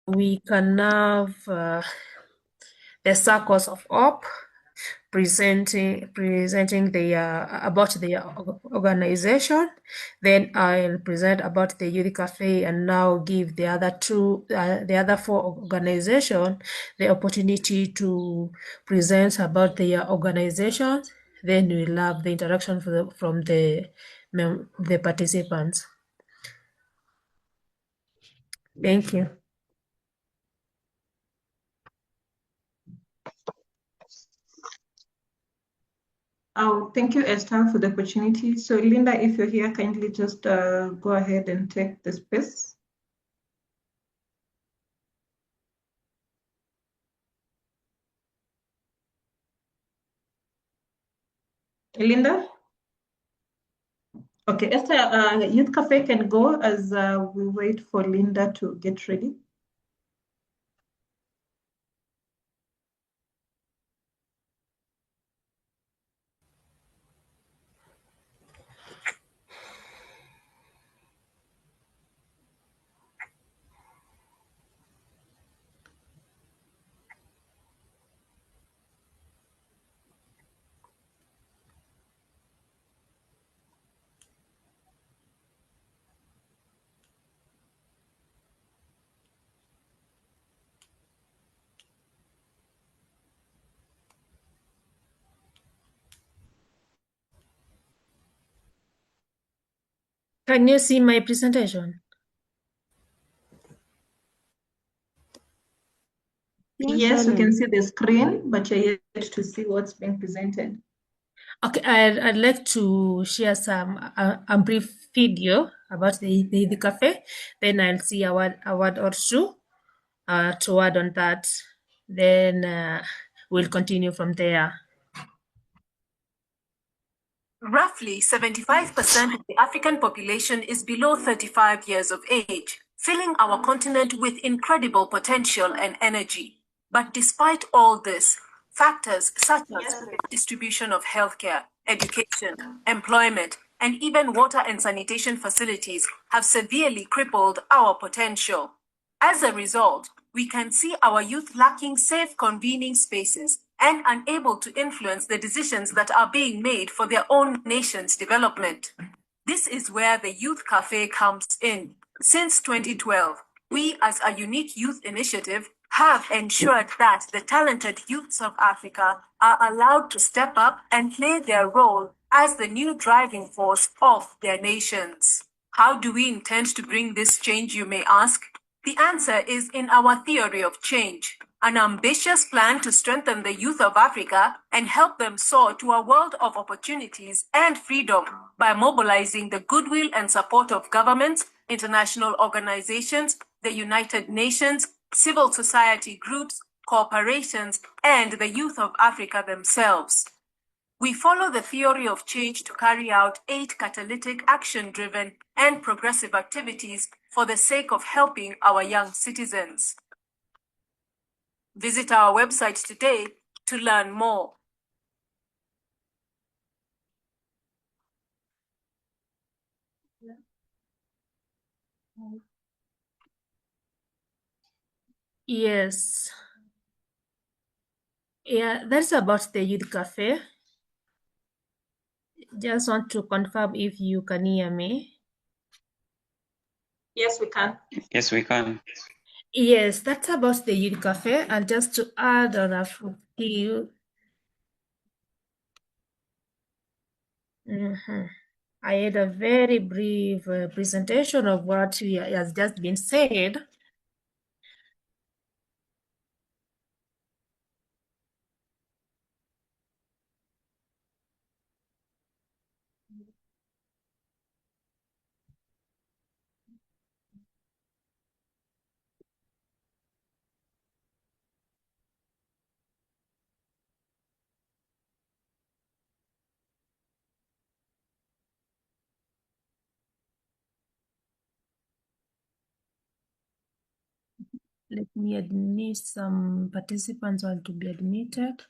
we can have the circles of hope presenting the about the organization. Then I'll present about the youth cafe and now give the other four organizations the opportunity to present about their organization. Then we'll have the interaction from the participants. Thank you. Oh, thank you, Esther, for the opportunity. So, Linda, if you're here, kindly just go ahead and take the space. Linda? Okay, Esther, Youth Cafe can go as we wait for Linda to get ready. Can you see my presentation? Yes, we can see the screen, but you're yet to see what's being presented. Okay, I'd like to share some a brief video about the cafe. Then I'll see a word or two to add on that. Then we'll continue from there. Roughly 75% of the African population is below 35 years of age, filling our continent with incredible potential and energy. But despite all this, factors such as distribution of healthcare, education, employment, and even water and sanitation facilities have severely crippled our potential. As a result, we can see our youth lacking safe convening spaces and unable to influence the decisions that are being made for their own nation's development. This is where the Youth Cafe comes in. Since 2012, we as a unique youth initiative have ensured that the talented youths of Africa are allowed to step up and play their role as the new driving force of their nations. How do we intend to bring this change, you may ask? The answer is in our theory of change, an ambitious plan to strengthen the youth of Africa and help them soar to a world of opportunities and freedom by mobilizing the goodwill and support of governments, international organizations, the United Nations, civil society groups, corporations, and the youth of Africa themselves. We follow the theory of change to carry out 8 catalytic, action-driven, and progressive activities for the sake of helping our young citizens. Visit our website today to learn more. Yes. Yeah, that's about the youth cafe. Just want to confirm if you can hear me. Yes, we can. Yes, we can. Yes, that's about the youth cafe. And just to add on a few, I had a very brief presentation of what has just been said. Let me admit some participants want to be admitted.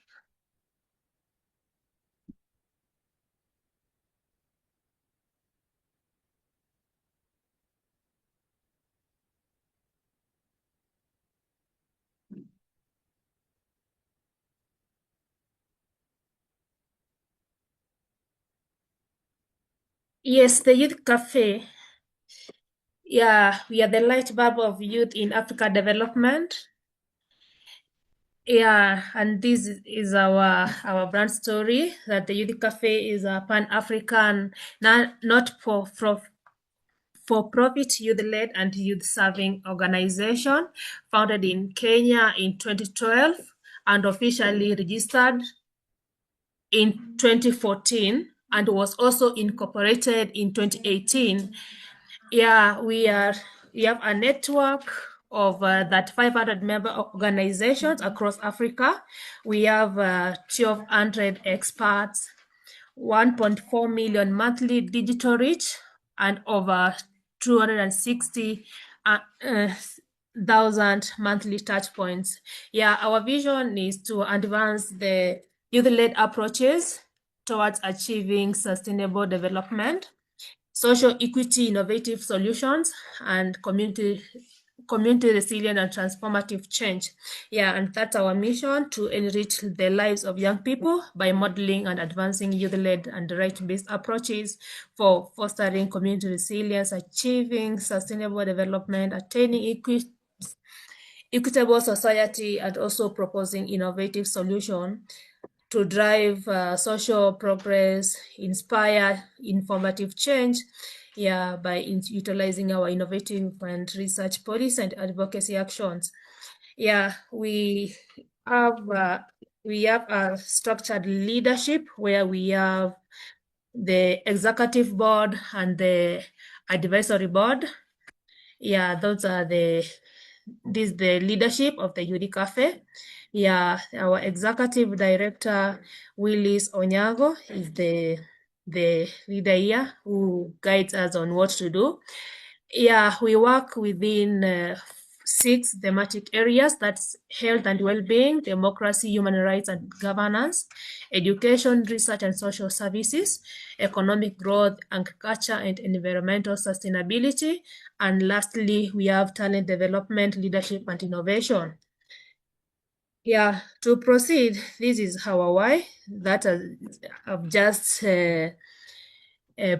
Yes, the Youth Cafe. Yeah, we are the light bulb of youth in Africa development. Yeah, and this is our brand story, that the Youth Cafe is a Pan-African, not for-profit, youth-led and youth-serving organization founded in Kenya in 2012 and officially registered in 2014 and was also incorporated in 2018. Yeah, we have a network of that 500 member organizations across Africa. We have 1,200 experts, 1.4 million monthly digital reach, and over 260,000 monthly touch points. Yeah, our vision is to advance the youth-led approaches towards achieving sustainable development, social equity, innovative solutions, and community resilient and transformative change. Yeah, and that's our mission, to enrich the lives of young people by modeling and advancing youth-led and right-based approaches for fostering community resilience, achieving sustainable development, attaining equitable society, and also proposing innovative solutions to drive social progress, inspire informative change, yeah, by utilizing our innovative and research policies and advocacy actions. Yeah, we have a structured leadership where we have the executive board and the advisory board. Yeah, this is the leadership of the Youth Cafe. Yeah, our executive director, Willis Onyago, is the leader here who guides us on what to do. Yeah, we work within 6 thematic areas: that's health and well-being, democracy, human rights and governance, education, research and social services, economic growth, agriculture and environmental sustainability, and lastly, we have talent development, leadership and innovation. Yeah, to proceed, this is our why that I've just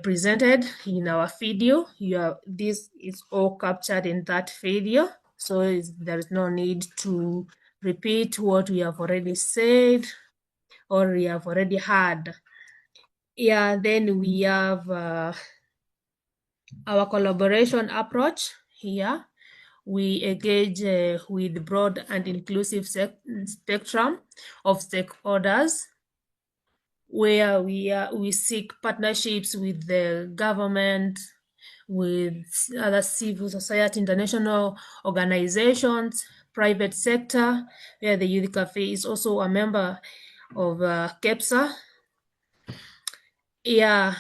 presented in our video. This is all captured in that video, so there is no need to repeat what we have already said or we have already heard. Yeah, then we have our collaboration approach here. We engage with broad and inclusive spectrum of stakeholders, where we seek partnerships with the government, with other civil society, international organizations, private sector, where the Youth Cafe is also a member of KEPSA. Yeah,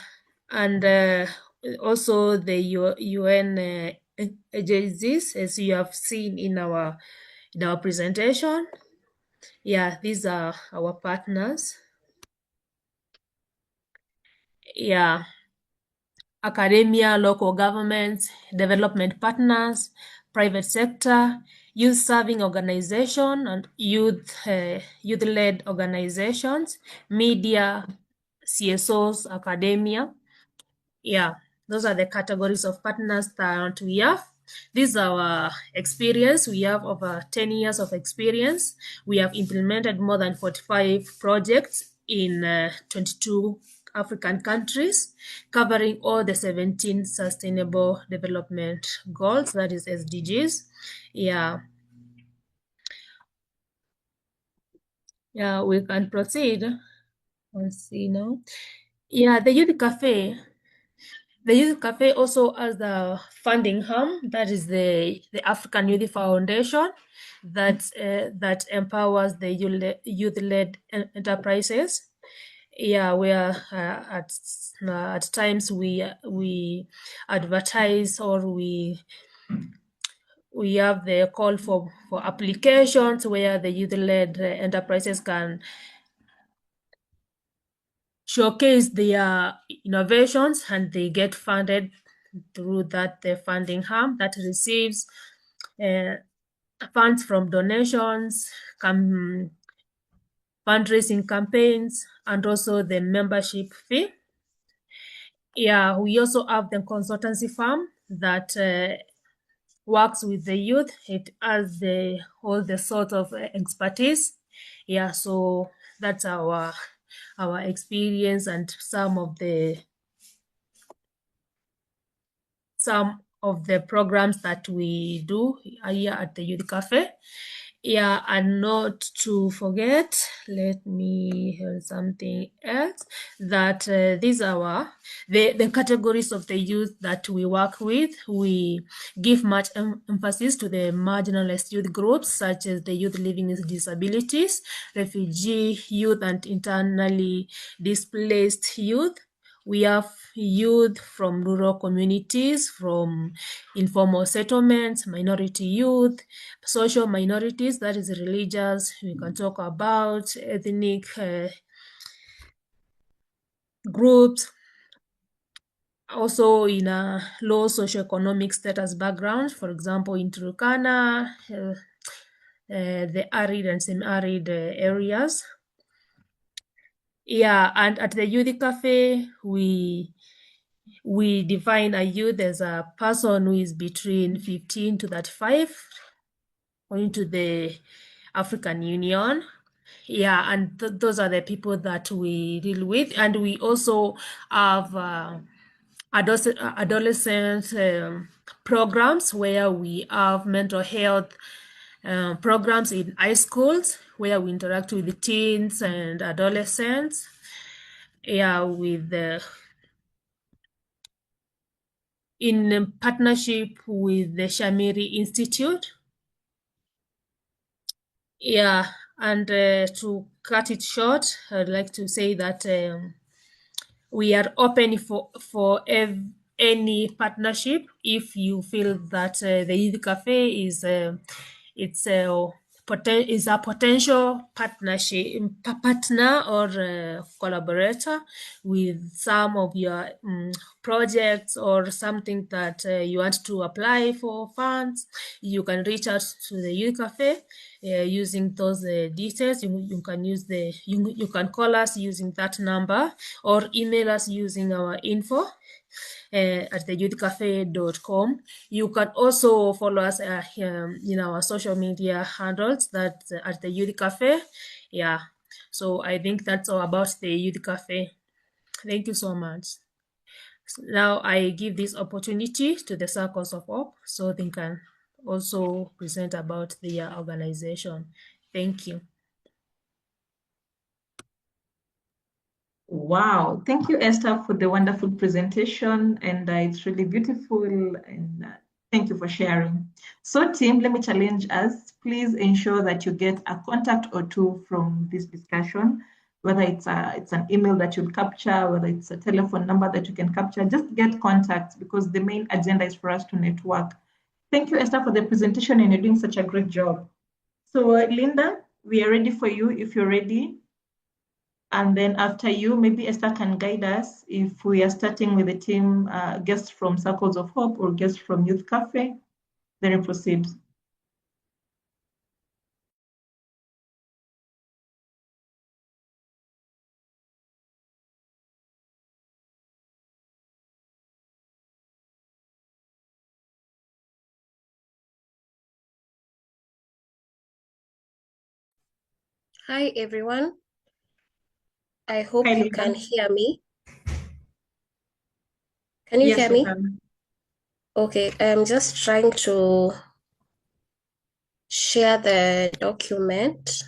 and also the UN agencies, as you have seen in our presentation. Yeah, these are our partners. Yeah, academia, local governments, development partners, private sector, youth-serving organization and youth-led organizations, media, CSOs, academia. Yeah, those are the categories of partners that we have. This is our experience. We have over 10 years of experience. We have implemented more than 45 projects in 22 African countries, covering all the 17 Sustainable Development Goals, that is SDGs. Yeah. Yeah, we can proceed. Let's see now. Yeah, the Youth Cafe. The Youth Cafe also has the funding arm, that is the African Youth Foundation, that empowers the youth-led enterprises. Yeah, where at times we advertise, or we have the call for applications where the youth-led enterprises can showcase their innovations and they get funded through that funding arm that receives funds from donations, fundraising campaigns, and also the membership fee. Yeah, we also have the consultancy firm that works with the youth. It has all the sort of expertise. Yeah, so that's our experience and some of the programs that we do here at the Youth Cafe. Yeah, and not to forget, let me hear something else, that these are the categories of the youth that we work with. We give much emphasis to the marginalized youth groups, such as the youth living with disabilities, refugee youth, and internally displaced youth. We have youth from rural communities, from informal settlements, minority youth, social minorities, that is religious. We can talk about ethnic groups, also in a low socioeconomic status background, for example, in Turkana, the arid and semi-arid areas. Yeah, and at the Youth Cafe, we define a youth as a person who is between 15 to 35, according to the African Union. Yeah, and those are the people that we deal with. And we also have adolescent programs where we have mental health programs in high schools where we interact with the teens and adolescents. Yeah, with in partnership with the Shamiri Institute. Yeah, and to cut it short, I'd like to say that we are open for any partnership. If you feel that the Youth Cafe is is a potential partner or collaborator with some of your projects or something that you want to apply for funds, you can reach out to the Youth Cafe using those details. You can use you can call us using that number or email us using our info at theyouthcafe.com. You can also follow us in our social media handles that at the Youth Cafe. Yeah, so I think that's all about the Youth Cafe. Thank you so much. Now I give this opportunity to the Circles of Hope so they can also present about their organization. Thank you. Wow, thank you, Esther, for the wonderful presentation, and it's really beautiful, and thank you for sharing. So team, let me challenge us. Please ensure that you get a contact or two from this discussion, whether it's an email that you'll capture, whether it's a telephone number that you can capture, just get contacts because the main agenda is for us to network. Thank you, Esther, for the presentation, and you're doing such a great job. So Linda, we are ready for you if you're ready. And then after you, maybe Esther can guide us if we are starting with the team, guests from Circles of Hope or guests from Youth Cafe, then we proceed. Hi, everyone. I hope Hi, you Linda. can hear me. Can you hear me? Can. Okay, I'm just trying to share the document.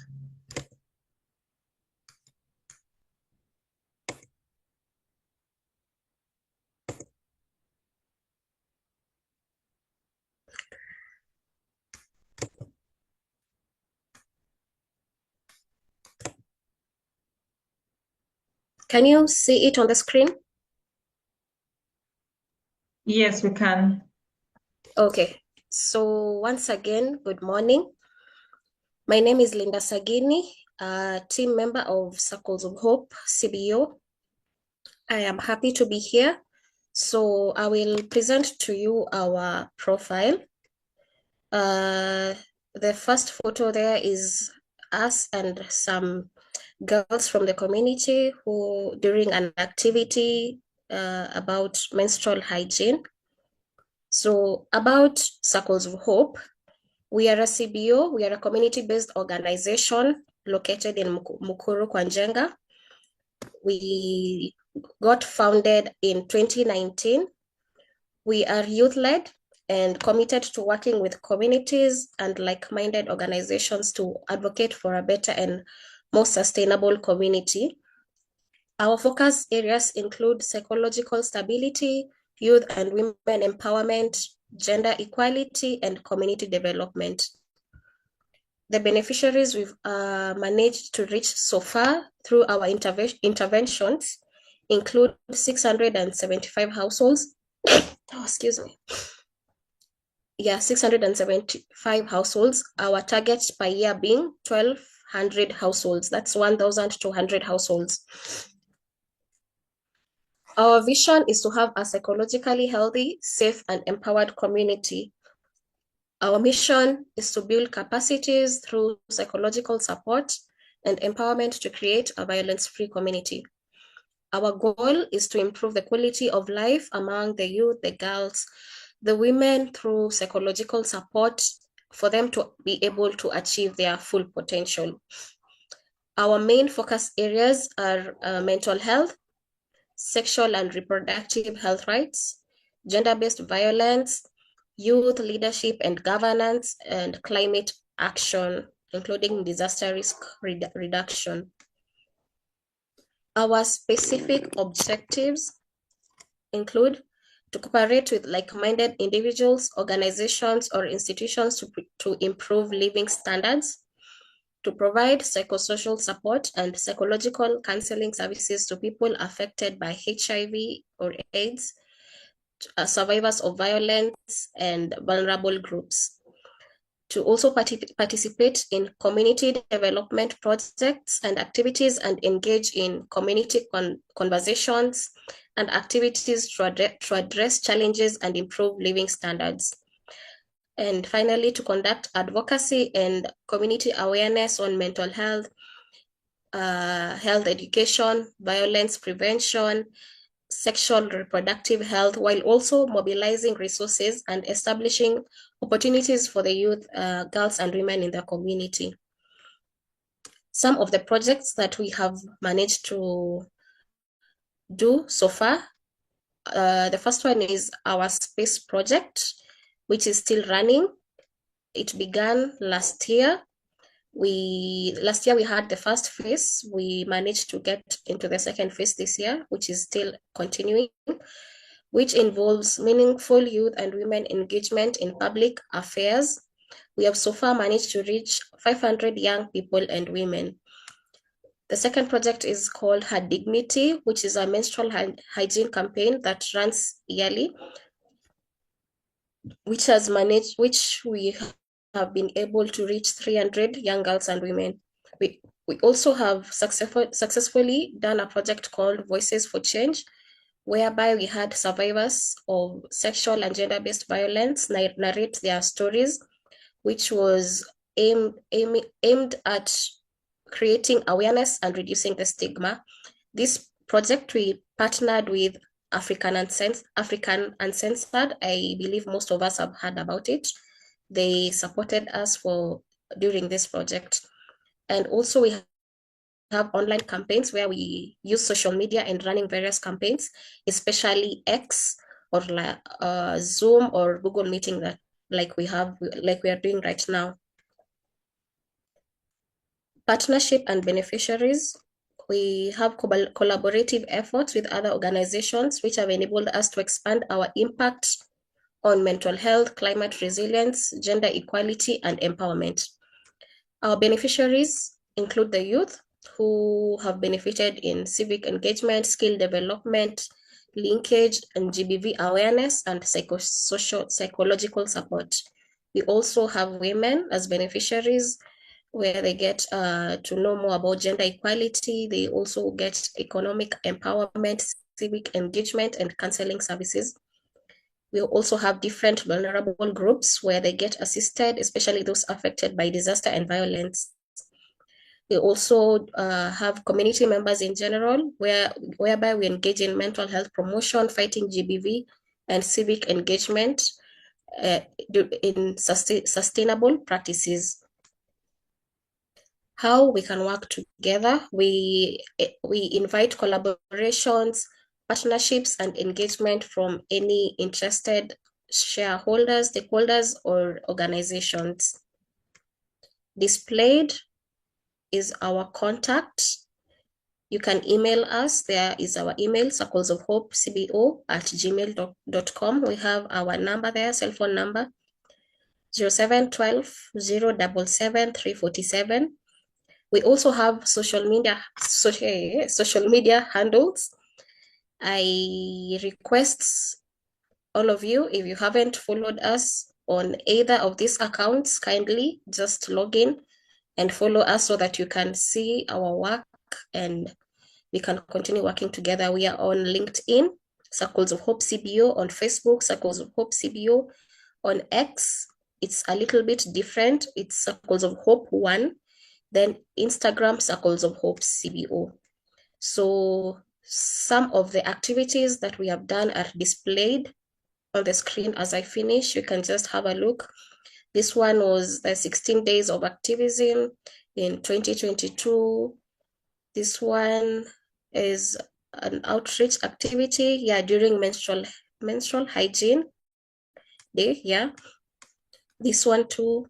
Can you see it on the screen? Yes, we can. Okay, so once again, good morning. My name is Linda Sagini, a team member of Circles of Hope, CBO. I am happy to be here. So I will present to you our profile. The first photo there is us and some girls from the community who, during an activity, about menstrual hygiene. So about Circles of Hope, we are a CBO, we are a community-based organization located in Mukuru, Kwanjenga. We got founded in 2019. We are youth-led and committed to working with communities and like-minded organizations to advocate for a better and more sustainable community. Our focus areas include psychological stability, youth and women empowerment, gender equality, and community development. The beneficiaries we've managed to reach so far through our interventions include 675 households. Oh, excuse me. Yeah, 675 households. Our target per year being 1,200 households. That's 1,200 households. Our vision is to have a psychologically healthy, safe, and empowered community. Our mission is to build capacities through psychological support and empowerment to create a violence-free community. Our goal is to improve the quality of life among the youth, the girls, the women through psychological support for them to be able to achieve their full potential. Our main focus areas are mental health, sexual and reproductive health rights, gender-based violence, youth leadership and governance, and climate action, including disaster risk reduction. Our specific objectives include to cooperate with like-minded individuals, organizations, or institutions to improve living standards, to provide psychosocial support and psychological counseling services to people affected by HIV or AIDS, survivors of violence, and vulnerable groups. To also participate in community development projects and activities and engage in community conversations and activities to address challenges and improve living standards. And finally, to conduct advocacy and community awareness on mental health, health education, violence prevention, sexual reproductive health, while also mobilizing resources and establishing opportunities for the youth, girls and women in the community. Some of the projects that we have managed to do so far, the first one is our space project, which is still running. It began last year. Last year we had the first phase. We managed to get into the second phase this year, which is still continuing, which involves meaningful youth and women engagement in public affairs. We have so far managed to reach 500 young people and women. The second project is called Her Dignity, which is a menstrual hygiene campaign that runs yearly, which we have been able to reach 300 young girls and women. We also have successfully done a project called Voices for Change, whereby we had survivors of sexual and gender-based violence narrate their stories, which was aimed at creating awareness and reducing the stigma. This project, we partnered with African Uncensored. I believe most of us have heard about it. They supported us during this project. And also we have online campaigns where we use social media and running various campaigns, especially X or Zoom or Google Meeting, that like we are doing right now. Partnership and beneficiaries. We have collaborative efforts with other organizations which have enabled us to expand our impact on mental health, climate resilience, gender equality, and empowerment. Our beneficiaries include the youth who have benefited in civic engagement, skill development, linkage, and GBV awareness, and psychological support. We also have women as beneficiaries, where they get to know more about gender equality. They also get economic empowerment, civic engagement, and counseling services. We also have different vulnerable groups where they get assisted, especially those affected by disaster and violence. We also have community members in general, whereby we engage in mental health promotion, fighting GBV, and civic engagement in sustainable practices. How we can work together. We invite collaborations, partnerships, and engagement from any interested shareholders, stakeholders, or organizations. Displayed is our contact. You can email us. There is our email, circlesofhopecbo@gmail.com. We have our number there, cell phone number, 0712 077 347. We also have social media handles. I request all of you, if you haven't followed us on either of these accounts, kindly just log in and follow us so that you can see our work and we can continue working together. We are on LinkedIn, Circles of Hope CBO, on Facebook, Circles of Hope CBO, on X. It's a little bit different. It's Circles of Hope 1, then Instagram, Circles of Hope CBO. So some of the activities that we have done are displayed on the screen as I finish. You can just have a look. This one was the 16 days of activism in 2022. This one is an outreach activity, during menstrual hygiene day, This one too.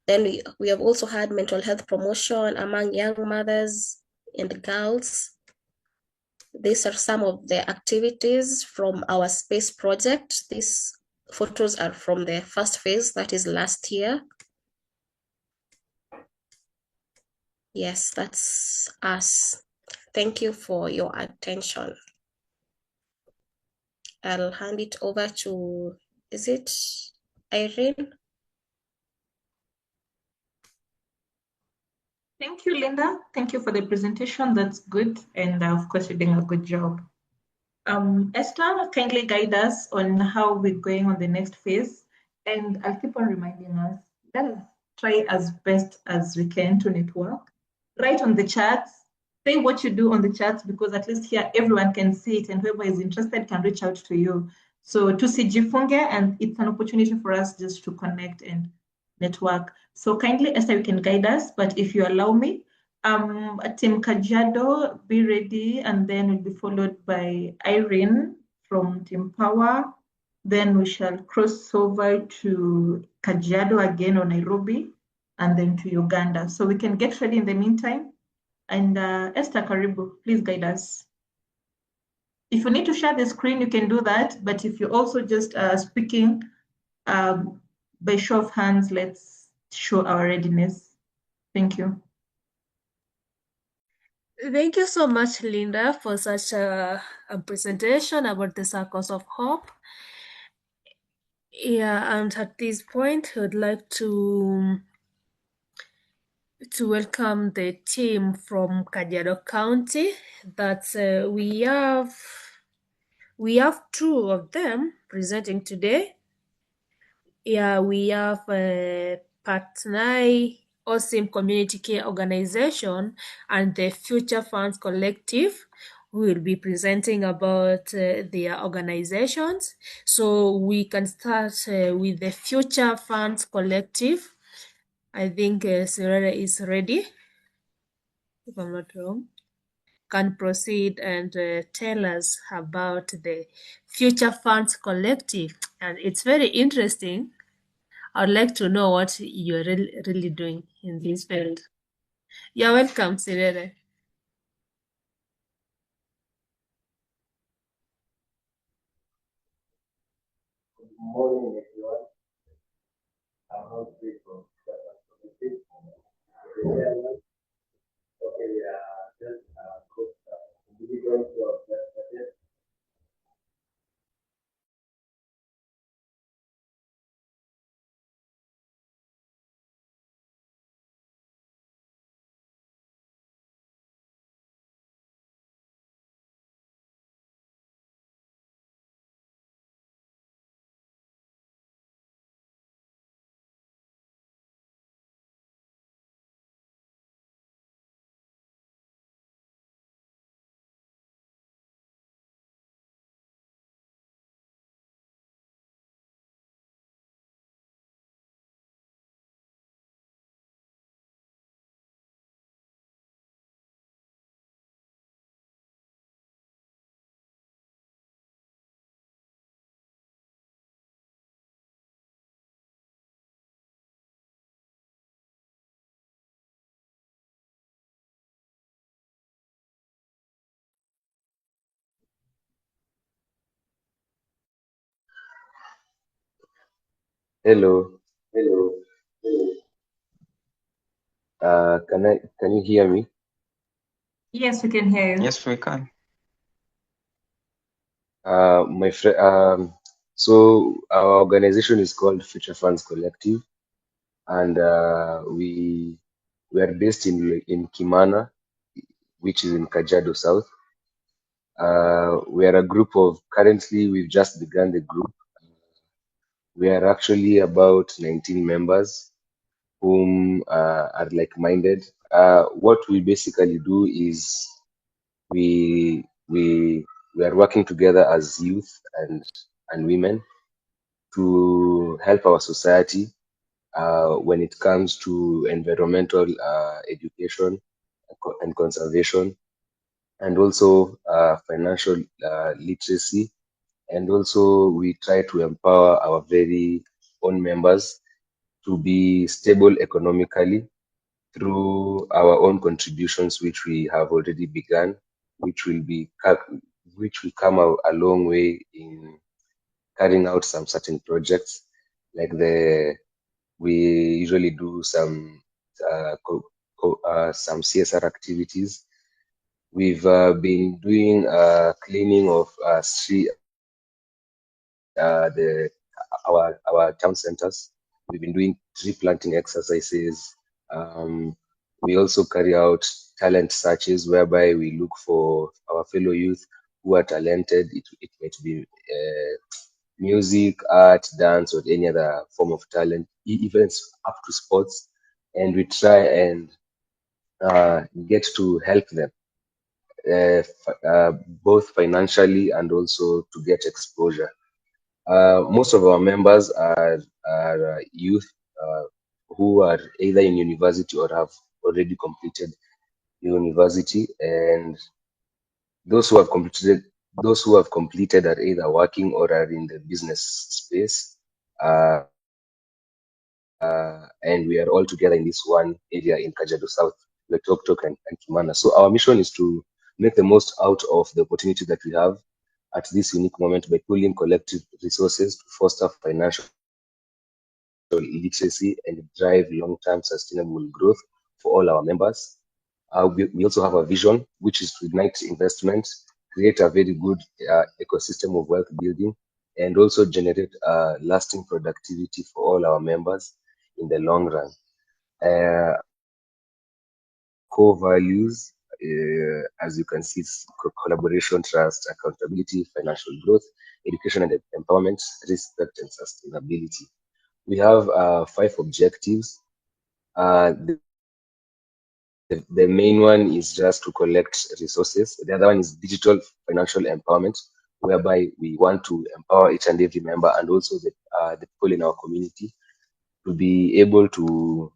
Then we have also had mental health promotion among young mothers and girls. These are some of the activities from our space project. These photos are from the first phase, that is last year. Yes, that's us. Thank you for your attention. I'll hand it over to, is it Irene? Thank you, Linda. Thank you for the presentation. That's good. And of course, you're doing a good job. Esther, kindly guide us on how we're going on the next phase. And I'll keep on reminding us, let us try as best as we can to network. Write on the charts, say what you do on the charts, because at least here everyone can see it and whoever is interested can reach out to you. So tusijifunge, and it's an opportunity for us just to connect and network. So kindly, Esther, you can guide us, but if you allow me, Team Kajiado, be ready, and then we'll be followed by Irene from Team Power. Then we shall cross over to Kajiado again or Nairobi, and then to Uganda. So we can get ready in the meantime. And Esther Karibu, please guide us. If you need to share the screen, you can do that. But if you're also just speaking by show of hands, let's show our readiness. Thank you. Thank you so much, Linda, for such a presentation about the Circles of Hope. Yeah, and at this point, I would like to welcome the team from Kajiado County. That's we have two of them presenting today. Yeah, we have Patnai Osim Community Care Organization and the Future Funds Collective, who will be presenting about their organizations. So we can start with the Future Funds Collective. I think Sirere is ready, if I'm not wrong. Can proceed and tell us about the Future Funds Collective. And it's very interesting. I'd like to know what you're really doing in this field. You're welcome, Sirere. Good morning, everyone. I'm not free from the okay, just individual to Hello. Hello. Can you hear me? Yes, we can hear you. Yes, we can. My friend. So our organization is called Future Funds Collective, and we are based in Kimana, which is in Kajiado South. We are a group of, currently we've just begun the group. We are actually about 19 members whom are like-minded. What we basically do is we we we are working together as youth and women to help our society when it comes to environmental education and conservation, and also financial literacy. And also we try to empower our very own members to be stable economically through our own contributions, which we have already begun, which will be which will come a long way in carrying out some certain projects, like we usually do some CSR activities. We've been doing cleaning of street, the our town centers. We've been doing tree planting exercises. Um, we also carry out talent searches, whereby we look for our fellow youth who are talented. It might be music, art, dance, or any other form of talent, even up to sports, and we try and get to help them both financially and also to get exposure. Most of our members are youth who are either in university or have already completed university, and those who have completed are either working or are in the business space. And we are all together in this one area in Kajiado South, like Tok and Kimana. So our mission is to make the most out of the opportunity that we have at this unique moment by pooling collective resources to foster financial literacy and drive long-term sustainable growth for all our members. We also have a vision, which is to ignite investment, create a very good ecosystem of wealth building, and also generate lasting productivity for all our members in the long run. Core values, as you can see, it's collaboration, trust, accountability, financial growth, education and empowerment, respect and sustainability. We have 5 objectives. The main one is just to collect resources. The other one is digital financial empowerment, whereby we want to empower each and every member and also the people in our community to be able to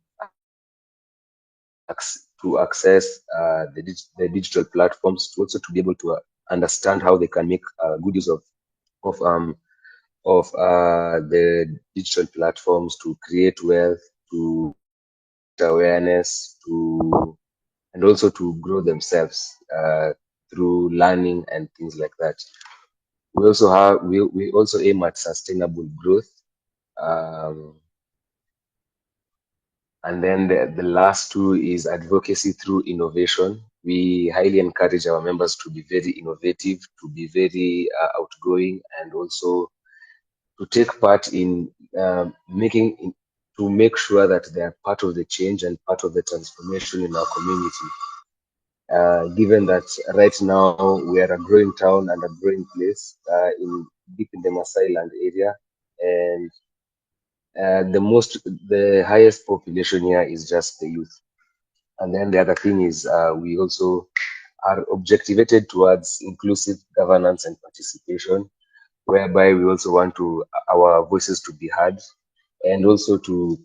access the digital platforms, to also to be able to understand how they can make good use of the digital platforms to create wealth, to awareness, and also to grow themselves through learning and things like that. We also aim at sustainable growth. And then the last two is advocacy through innovation. We highly encourage our members to be very innovative, to be very outgoing, and also to take part in to make sure that they are part of the change and part of the transformation in our community. Given that right now we are a growing town and a growing place deep in the Maasai land area, and the highest population here is just the youth. And then the other thing is we also are objectivated towards inclusive governance and participation, whereby we also want our voices to be heard, and also to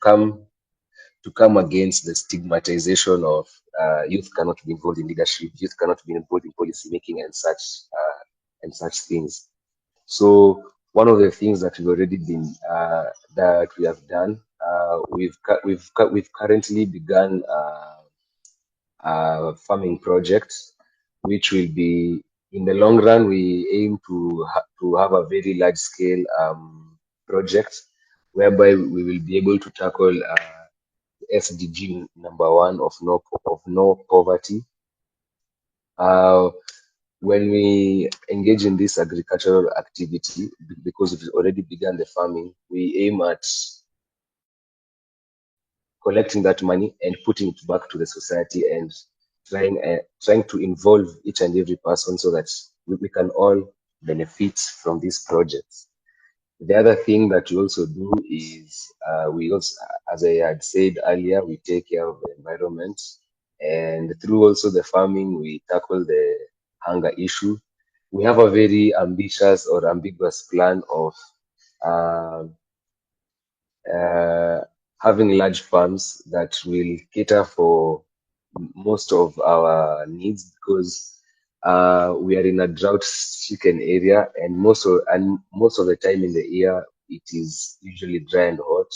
come against the stigmatization of youth cannot be involved in leadership, youth cannot be involved in policy making and such things. So one of the things that we've already been that we have done, we've currently begun a farming project, which will be in the long run. We aim to have a very large scale project whereby we will be able to tackle SDG #1 of no poverty. When we engage in this agricultural activity, because we've already begun the farming, we aim at collecting that money and putting it back to the society and trying to involve each and every person so that we can all benefit from these projects. The other thing that we also do is we also, as I had said earlier, we take care of the environment, and through also the farming, we tackle the hunger issue. We have a very ambitious or ambiguous plan of uh, uh, having large farms that will cater for most of our needs, because we are in a drought-stricken area, and most of the time in the year it is usually dry and hot,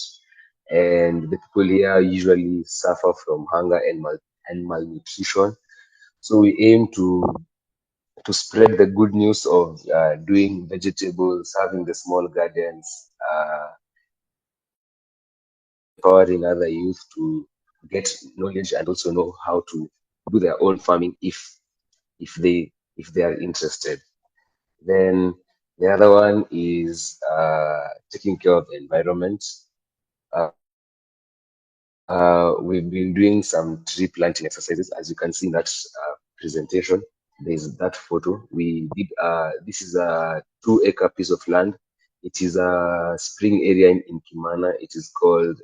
and the people here usually suffer from hunger and malnutrition. So we aim to spread the good news of doing vegetables, having the small gardens, empowering other youth to get knowledge and also know how to do their own farming if they are interested. Then the other one is taking care of the environment. We've been doing some tree planting exercises, as you can see in that presentation. There's that photo. We did. This is a 2-acre piece of land. It is a spring area in Kimana. It is called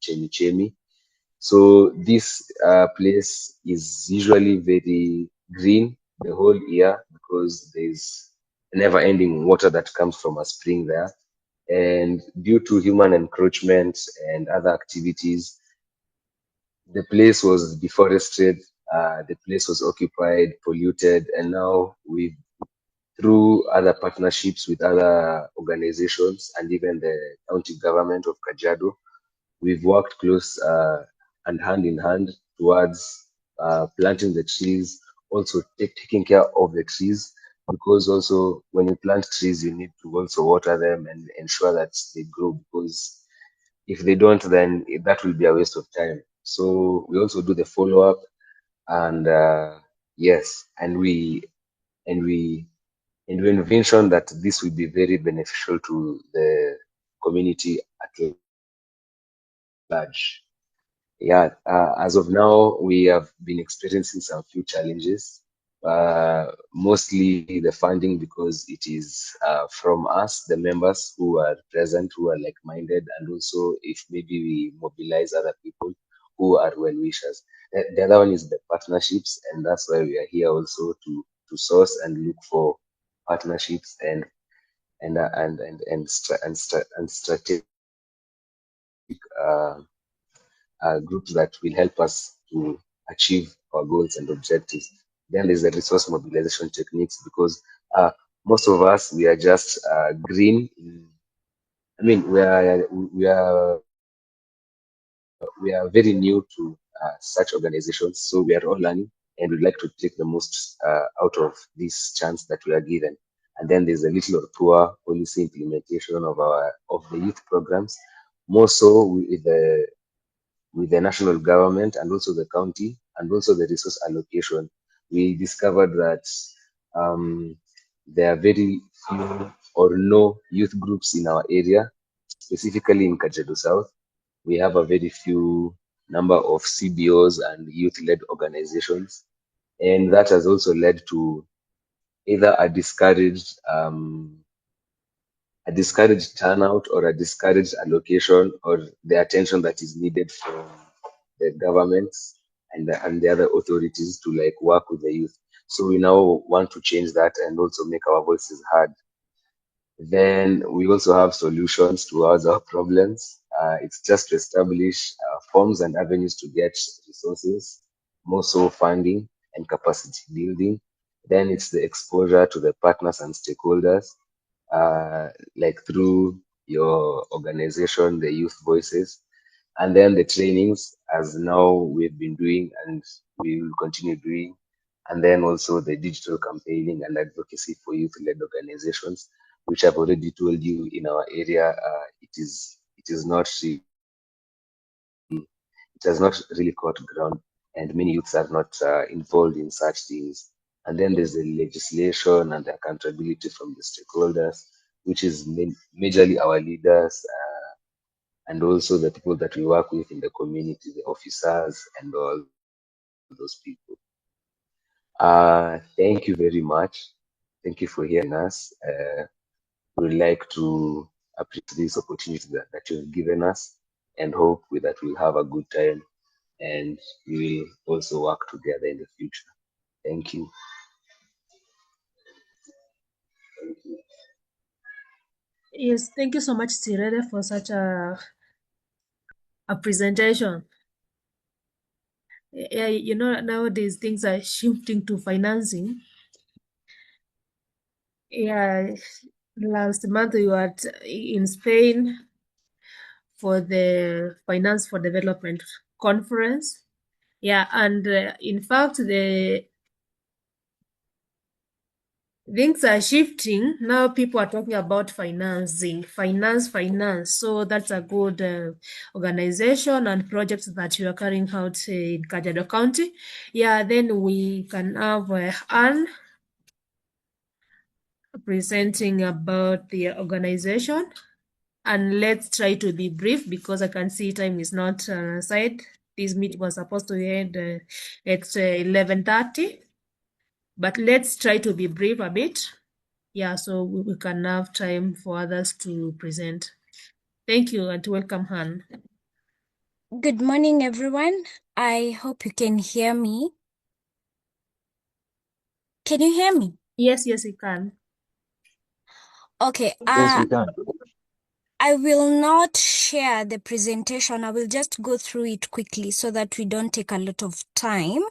Chemi Chemi. So this place is usually very green the whole year because there's never-ending water that comes from a spring there. And due to human encroachment and other activities, the place was deforested, the place was occupied, polluted, and now through other partnerships with other organizations and even the county government of Kajiado, we've worked close and hand in hand towards planting the trees, also taking care of the trees, because also when you plant trees, you need to also water them and ensure that they grow, because if they don't, then that will be a waste of time. So we also do the follow-up, and yes, and we envision that this will be very beneficial to the community at large. Yeah, as of now, we have been experiencing some few challenges, mostly the funding, because it is from us, the members who are present, who are like-minded, and also if maybe we mobilize other people who are well-wishers. The other one is the partnerships, and that's why we are here also to source and look for partnerships and strategic uh, groups that will help us to achieve our goals and objectives. Then there's the resource mobilization techniques, because most of us, we are just green. I mean, we are very new to such organizations, so we are all learning, and we'd like to take the most out of this chance that we are given. And then there's a little or poor policy implementation of the youth programs, more so with the national government and also the county and also the resource allocation. We discovered that there are very few or no youth groups in our area, specifically in Kajiado South. We have a very few number of CBOs and youth-led organizations, and that has also led to either a discouraged turnout or a discouraged allocation or the attention that is needed from the governments and the other authorities to like work with the youth. So we now want to change that and also make our voices heard. Then we also have solutions towards our problems. It's just to establish forms and avenues to get resources, more so funding and capacity building. Then it's the exposure to the partners and stakeholders, like through your organization, the Youth Voices, and then the trainings, as now we've been doing and we will continue doing, and then also the digital campaigning and advocacy for youth-led organizations, which I've already told you in our area, it is is not really, it has not really caught ground, and many youths are not involved in such things. And then there's the legislation and the accountability from the stakeholders, which is majorly our leaders, and also the people that we work with in the community, the officers and all those people. Thank you very much. Thank you for hearing us. We'd like to appreciate this opportunity that you've given us, and hope that we'll have a good time and we will also work together in the future. Thank you. Yes, thank you so much, Sirere, for such a presentation. Yeah, you know, nowadays things are shifting to financing. Yeah, last month we were in Spain for the Finance for Development conference. Yeah, and in fact, the things are shifting. Now people are talking about financing, finance. So that's a good organization and projects that you are carrying out in Kajiado County. Yeah, then we can have Anne presenting about the organization. And let's try to be brief because I can see time is not side. This meeting was supposed to end at 11:30. But let's try to be brief a bit. Yeah, so we can have time for others to present. Thank you and welcome, Han. Good morning, everyone. I hope you can hear me. Can you hear me? Yes, you can. Okay. Yes, we can. I will not share the presentation. I will just go through it quickly so that we don't take a lot of time.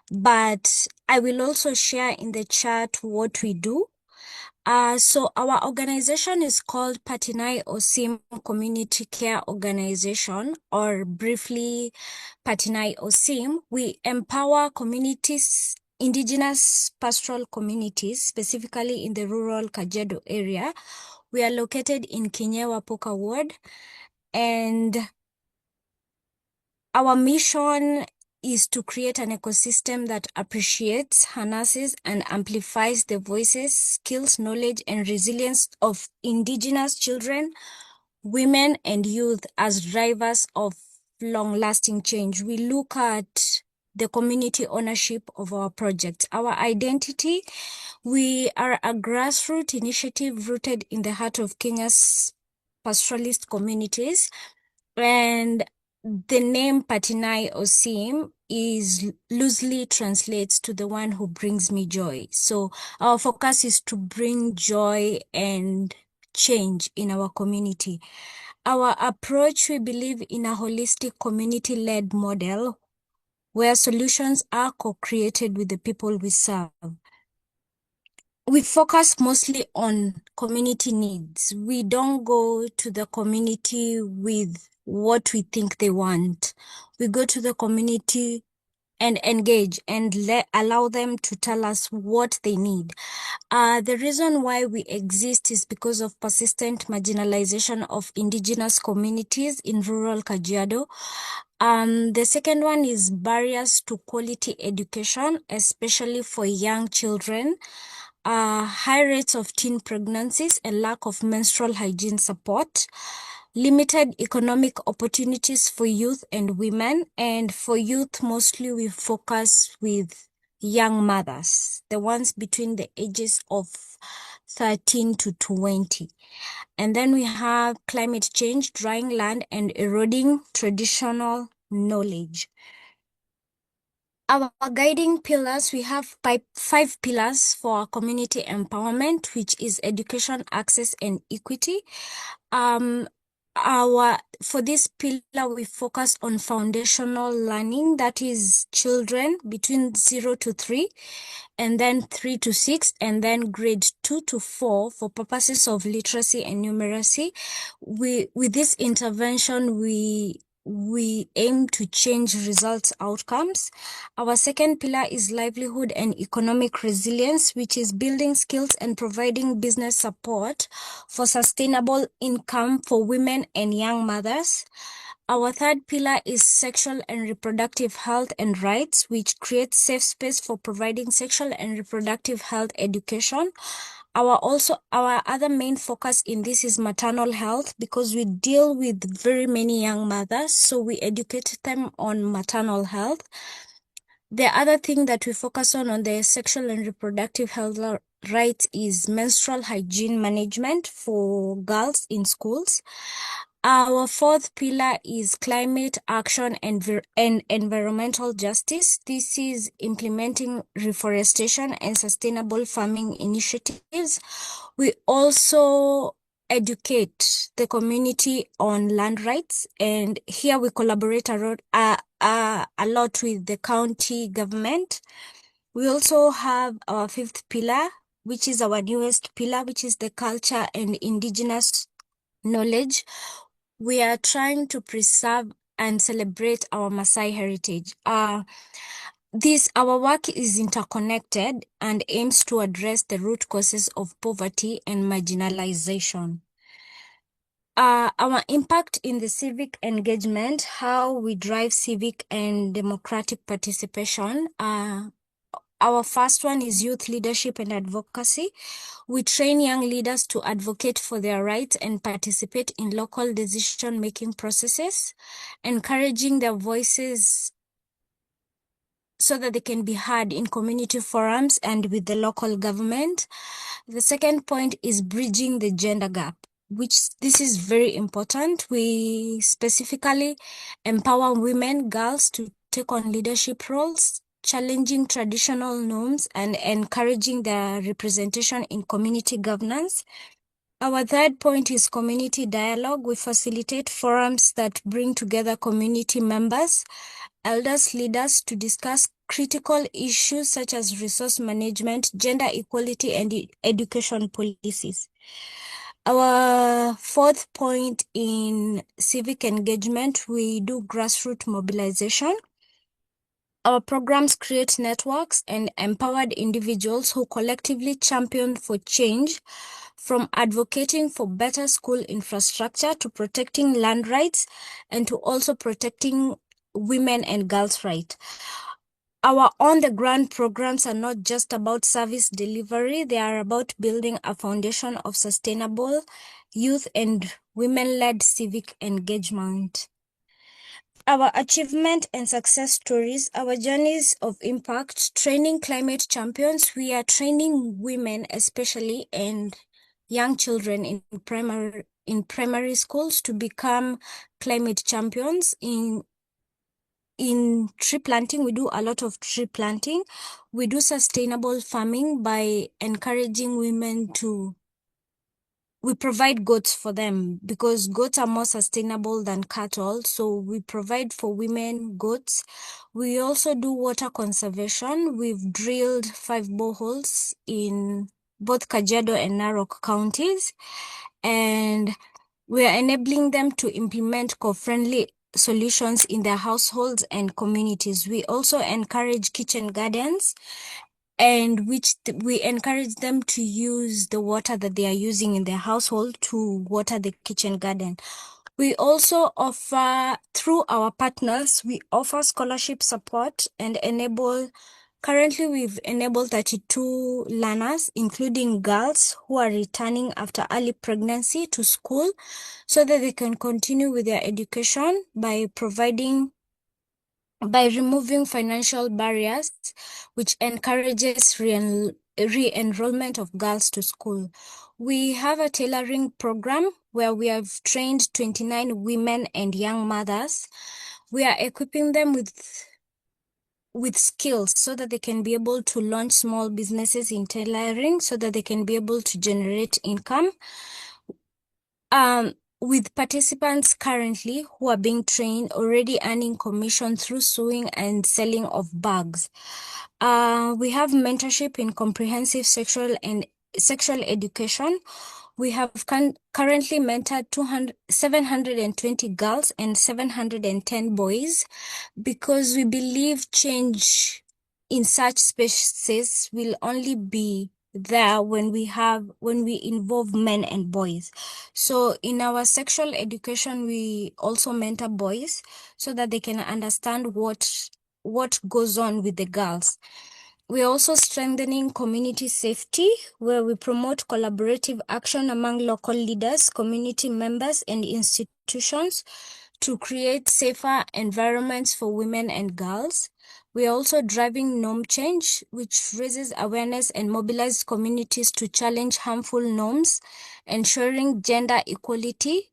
But I will also share in the chat what we do. So our organization is called Patinai Osim Community Care Organization, or briefly Patinai Osim. We empower communities, indigenous pastoral communities, specifically in the rural Kajiado area. We are located in Kinyewa Poka Ward, and our mission is to create an ecosystem that appreciates, harnesses, and amplifies the voices, skills, knowledge, and resilience of indigenous children, women, and youth as drivers of long-lasting change. We look at the community ownership of our projects. Our identity, we are a grassroots initiative rooted in the heart of Kenya's pastoralist communities, and the name Patinai Osim is loosely translates to the one who brings me joy. So our focus is to bring joy and change in our community. Our approach, we believe in a holistic community-led model where solutions are co-created with the people we serve. We focus mostly on community needs. We don't go to the community with what we think they want. We go to the community and engage and allow them to tell us what they need. The reason why we exist is because of persistent marginalization of indigenous communities in rural Kajiado. The second one is barriers to quality education, especially for young children. High rates of teen pregnancies and lack of menstrual hygiene support, limited economic opportunities for youth and women. And for youth, mostly we focus with young mothers, the ones between the ages of 13 to 20. And then we have climate change, drying land, and eroding traditional knowledge. Our guiding pillars, we have 5 pillars for our community empowerment, which is education, access, and equity. For this pillar, we focus on foundational learning, that is children between 0 to 3, and then 3 to 6, and then grade 2 to 4 for purposes of literacy and numeracy. With this intervention, we we aim to change results outcomes. Our second pillar is livelihood and economic resilience, which is building skills and providing business support for sustainable income for women and young mothers. Our third pillar is sexual and reproductive health and rights, which creates safe space for providing sexual and reproductive health education. Our other main focus in this is maternal health, because we deal with very many young mothers, so we educate them on maternal health. The other thing that we focus on the sexual and reproductive health rights is menstrual hygiene management for girls in schools. Our fourth pillar is climate action and environmental justice. This is implementing reforestation and sustainable farming initiatives. We also educate the community on land rights, and here we collaborate a lot with the county government. We also have our fifth pillar, which is our newest pillar, which is the culture and indigenous knowledge. We are trying to preserve and celebrate our Maasai heritage. Our work is interconnected and aims to address the root causes of poverty and marginalization. Our impact in the civic engagement, how we drive civic and democratic participation. Our first one is youth leadership and advocacy. We train young leaders to advocate for their rights and participate in local decision-making processes, encouraging their voices so that they can be heard in community forums and with the local government. The second point is bridging the gender gap, which this is very important. We specifically empower women, girls to take on leadership roles, challenging traditional norms and encouraging their representation in community governance. Our third point is community dialogue. We facilitate forums that bring together community members, elders, leaders to discuss critical issues such as resource management, gender equality, and education policies. Our fourth point in civic engagement, we do grassroots mobilization. Our programs create networks and empowered individuals who collectively champion for change, from advocating for better school infrastructure to protecting land rights and to also protecting women and girls' rights. Our on-the-ground programs are not just about service delivery, they are about building a foundation of sustainable youth and women-led civic engagement. Our achievement and success stories, our journeys of impact, training climate champions. We are training women especially and young children in primary schools to become climate champions. In tree planting, we do a lot of tree planting. We do sustainable farming by encouraging women we provide goats for them because goats are more sustainable than cattle. So we provide for women goats. We also do water conservation. We've drilled 5 boreholes in both Kajiado and Narok counties, and we are enabling them to implement eco-friendly solutions in their households and communities. We also encourage kitchen gardens, and we encourage them to use the water that they are using in their household to water the kitchen garden. We also offer, through our partners, we offer scholarship support and currently we've enabled 32 learners, including girls who are returning after early pregnancy to school so that they can continue with their education by removing financial barriers, which encourages re-enrollment of girls to school. We have a tailoring program where we have trained 29 women and young mothers. We are equipping them with skills so that they can be able to launch small businesses in tailoring so that they can be able to generate income. With participants currently who are being trained, already earning commission through sewing and selling of bags. We have mentorship in comprehensive sexual education. We have currently mentored 720 girls and 710 boys because we believe change in such spaces will only be there when we involve men and boys. So in our sexual education, we also mentor boys so that they can understand what goes on with the girls. We're also strengthening community safety, where we promote collaborative action among local leaders, community members, and institutions to create safer environments for women and girls. We are also driving norm change, which raises awareness and mobilizes communities to challenge harmful norms, ensuring gender equality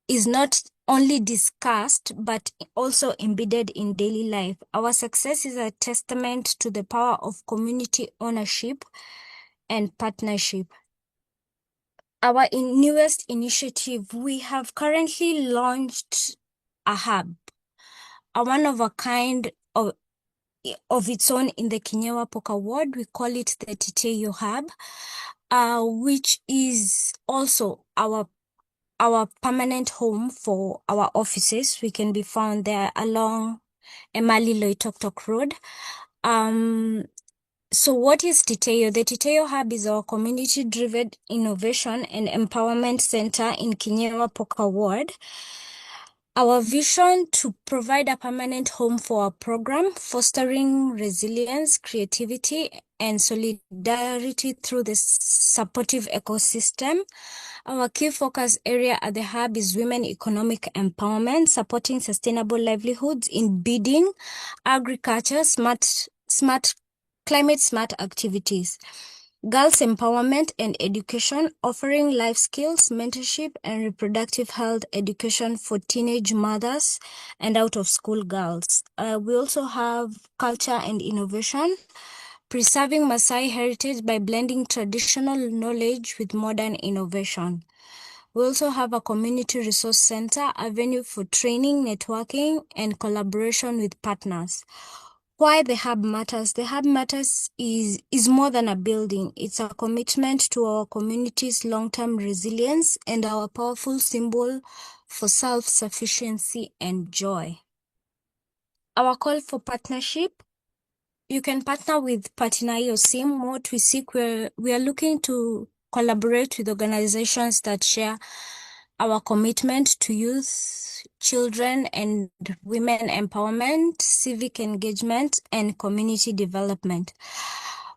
is not only discussed, but also embedded in daily life. Our success is a testament to the power of community ownership and partnership. Our newest initiative, we have currently launched a hub, a one-of-a-kind of its own in the Kinyewa Poka ward. We call it the Titeyo Hub, which is also our permanent home for our offices. We can be found there along Emali Loitoktok Road. So what is Titeyo? The Titeyo Hub is our community-driven innovation and empowerment center in Kinyewa Poka Ward. Our vision to provide a permanent home for our program, fostering resilience, creativity, and solidarity through the supportive ecosystem. Our key focus area at the hub is women economic empowerment, supporting sustainable livelihoods in bidding, agriculture, climate smart activities, girls empowerment and education, offering life skills, mentorship, and reproductive health education for teenage mothers and out of school girls. We also have culture and innovation, preserving Maasai heritage by blending traditional knowledge with modern innovation. We also have a community resource center, a venue for training, networking, and collaboration with partners. Why the hub matters? The hub matters is more than a building. It's a commitment to our community's long-term resilience and our powerful symbol for self-sufficiency and joy. Our call for partnership. You can partner with Patinai or SIM. What we seek, we are looking to collaborate with organizations that share our commitment to youth, children, and women empowerment, civic engagement, and community development.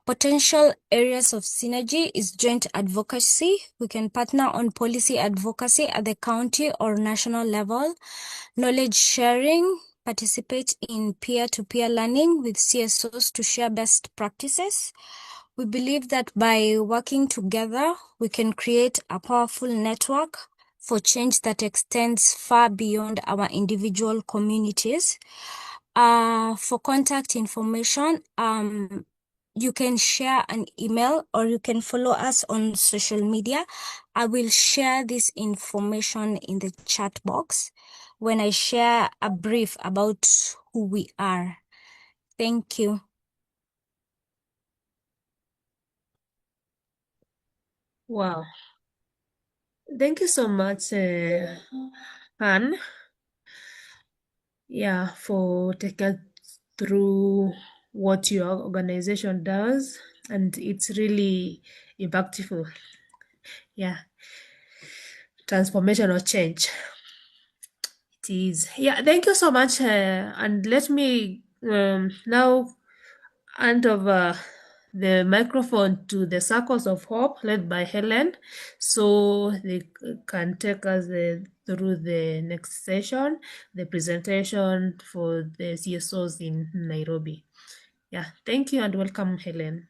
Potential areas of synergy is joint advocacy. We can partner on policy advocacy at the county or national level, knowledge sharing, participate in peer-to-peer learning with CSOs to share best practices. We believe that by working together, we can create a powerful network for change that extends far beyond our individual communities. For contact information, you can share an email or you can follow us on social media. I will share this information in the chat box when I share a brief about who we are. Thank you. Wow. Thank you so much, Anne. Yeah, for taking us through what your organization does, and it's really impactful. Yeah, transformational change. It is. Yeah, thank you so much. And let me now hand over the microphone to the Circles of Hope, led by Helen, so they can take us through the next session, the presentation for the CSOs in Nairobi. Yeah, thank you and welcome, Helen.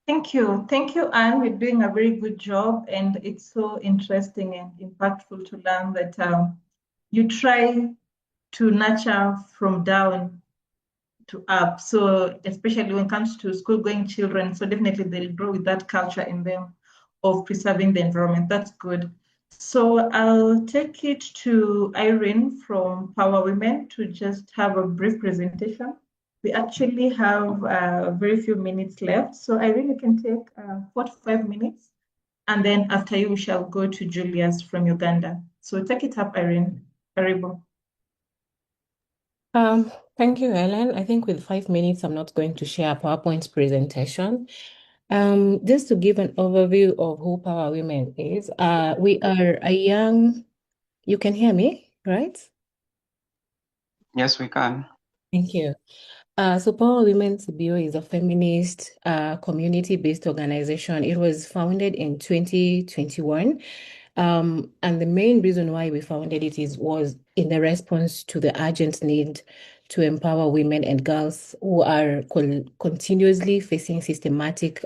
Thank you, Anne. We're doing a very good job, and it's so interesting and impactful to learn that you try to nurture from down to up. So especially when it comes to school-going children, so definitely they'll grow with that culture in them of preserving the environment. That's good. So I'll take it to Irene from Power Women to just have a brief presentation. We actually have very few minutes left. So Irene, you can take 45 minutes And then after you, we shall go to Julius from Uganda. So take it up, Irene. Karibu. Thank you, Helen. I think with 5 minutes, I'm not going to share a PowerPoint presentation. Just to give an overview of who Power Women is, we are a young, you can hear me, right? Yes, we can. Thank you. So Power Women CBO is a feminist community-based organization. It was founded in 2021. And the main reason why we founded it was in the response to the urgent need to empower women and girls who are continuously facing systematic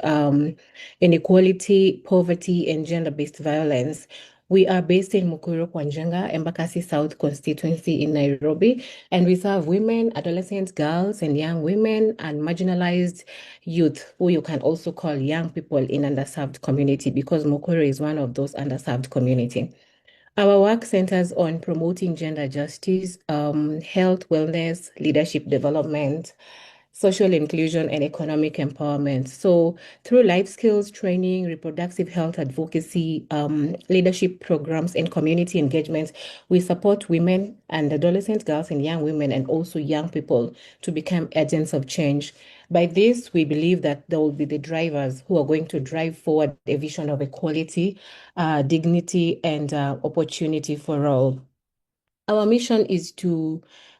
inequality, poverty, and gender-based violence. We are based in Mukuru, Kwanjanga, Embakasi South constituency in Nairobi, and we serve women, adolescent girls, and young women, and marginalized youth, who you can also call young people in underserved community, because Mukuru is one of those underserved community. Our work centers on promoting gender justice, health, wellness, leadership development, social inclusion, and economic empowerment. So through life skills training, reproductive health advocacy, leadership programs, and community engagements, we support women and adolescent girls and young women, and also young people, to become agents of change. By this, we believe that there will be the drivers who are going to drive forward a vision of equality, dignity, and opportunity for all. Our mission is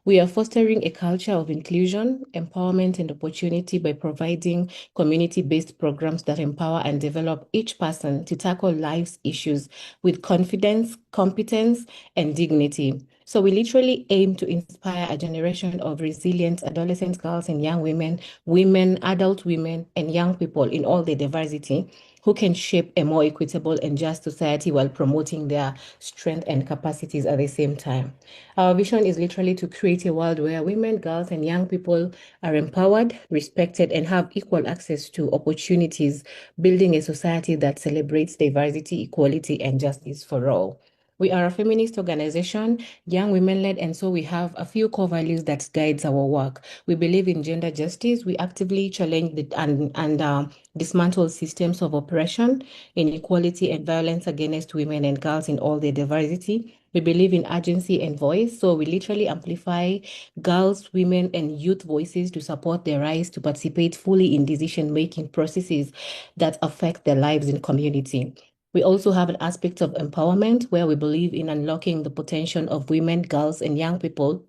we are fostering a culture of inclusion, empowerment, and opportunity by providing community-based programs that empower and develop each person to tackle life's issues with confidence, competence, and dignity. So we literally aim to inspire a generation of resilient adolescent girls and young women, adult women, and young people in all their diversity, who can shape a more equitable and just society while promoting their strength and capacities at the same time. Our vision is literally to create a world where women, girls, and young people are empowered, respected, and have equal access to opportunities, building a society that celebrates diversity, equality, and justice for all. We are a feminist organization, young women-led, and so we have a few core values that guides our work. We believe in gender justice. We actively challenge and dismantle systems of oppression, inequality, and violence against women and girls in all their diversity. We believe in agency and voice, so we literally amplify girls, women, and youth voices to support their rights to participate fully in decision-making processes that affect their lives in community. We also have an aspect of empowerment where we believe in unlocking the potential of women, girls, and young people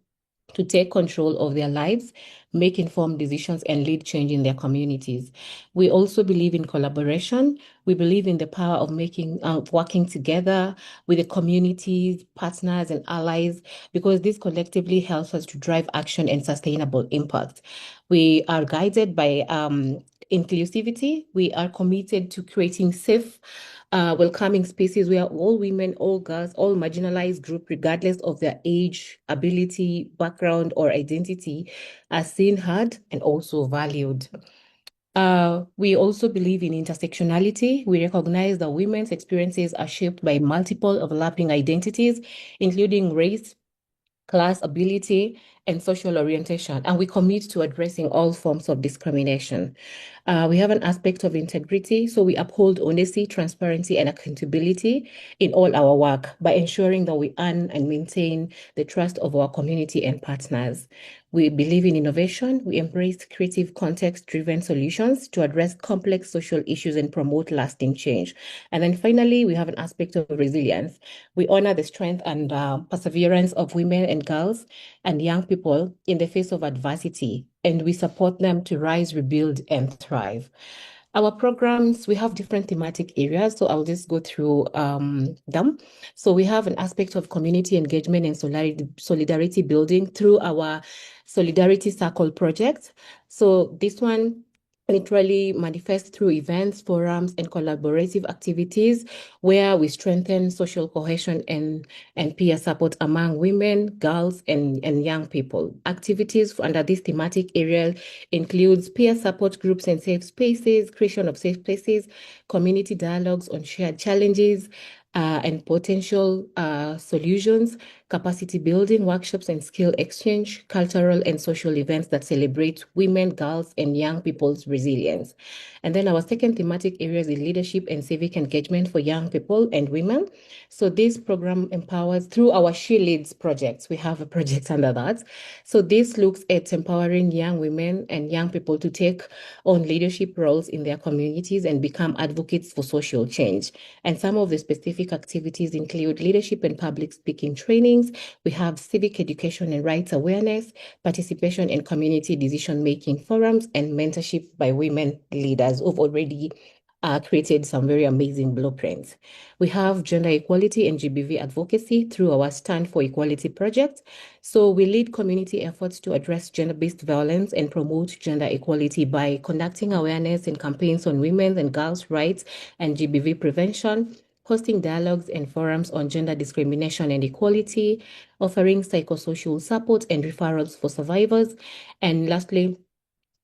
to take control of their lives, make informed decisions, and lead change in their communities. We also believe in collaboration. We believe in the power of working together with the communities, partners, and allies, because this collectively helps us to drive action and sustainable impact. We are guided by inclusivity. We are committed to creating safe, welcoming spaces where all women, all girls, all marginalized groups, regardless of their age, ability, background, or identity, are seen, heard, and also valued. We also believe in intersectionality. We recognize that women's experiences are shaped by multiple overlapping identities, including race, class, ability, and social orientation, and we commit to addressing all forms of discrimination. We have an aspect of integrity, so we uphold honesty, transparency, and accountability in all our work by ensuring that we earn and maintain the trust of our community and partners. We believe in innovation. We embrace creative, context-driven solutions to address complex social issues and promote lasting change. And then finally, we have an aspect of resilience. We honor the strength and perseverance of women and girls and young people in the face of adversity, and we support them to rise, rebuild, and thrive. Our programs, we have different thematic areas, so I'll just go through them. So we have an aspect of community engagement and solidarity building through our Solidarity Circle project. So this one literally manifests through events, forums, and collaborative activities where we strengthen social cohesion and peer support among women, girls, and young people. Activities under this thematic area includes peer support groups and safe spaces, creation of safe places, community dialogues on shared challenges and potential solutions, capacity building workshops and skill exchange, cultural and social events that celebrate women, girls, and young people's resilience. And then our second thematic area is in leadership and civic engagement for young people and women. So this program empowers through our She Leads projects. We have a project under that. So this looks at empowering young women and young people to take on leadership roles in their communities and become advocates for social change. And some of the specific activities include leadership and public speaking trainings. We have civic education and rights awareness, participation in community decision-making forums, and mentorship by women leaders who've already created some very amazing blueprints. We have gender equality and GBV advocacy through our Stand for Equality project. So we lead community efforts to address gender-based violence and promote gender equality by conducting awareness and campaigns on women's and girls' rights and GBV prevention, hosting dialogues and forums on gender discrimination and equality, offering psychosocial support and referrals for survivors, and lastly,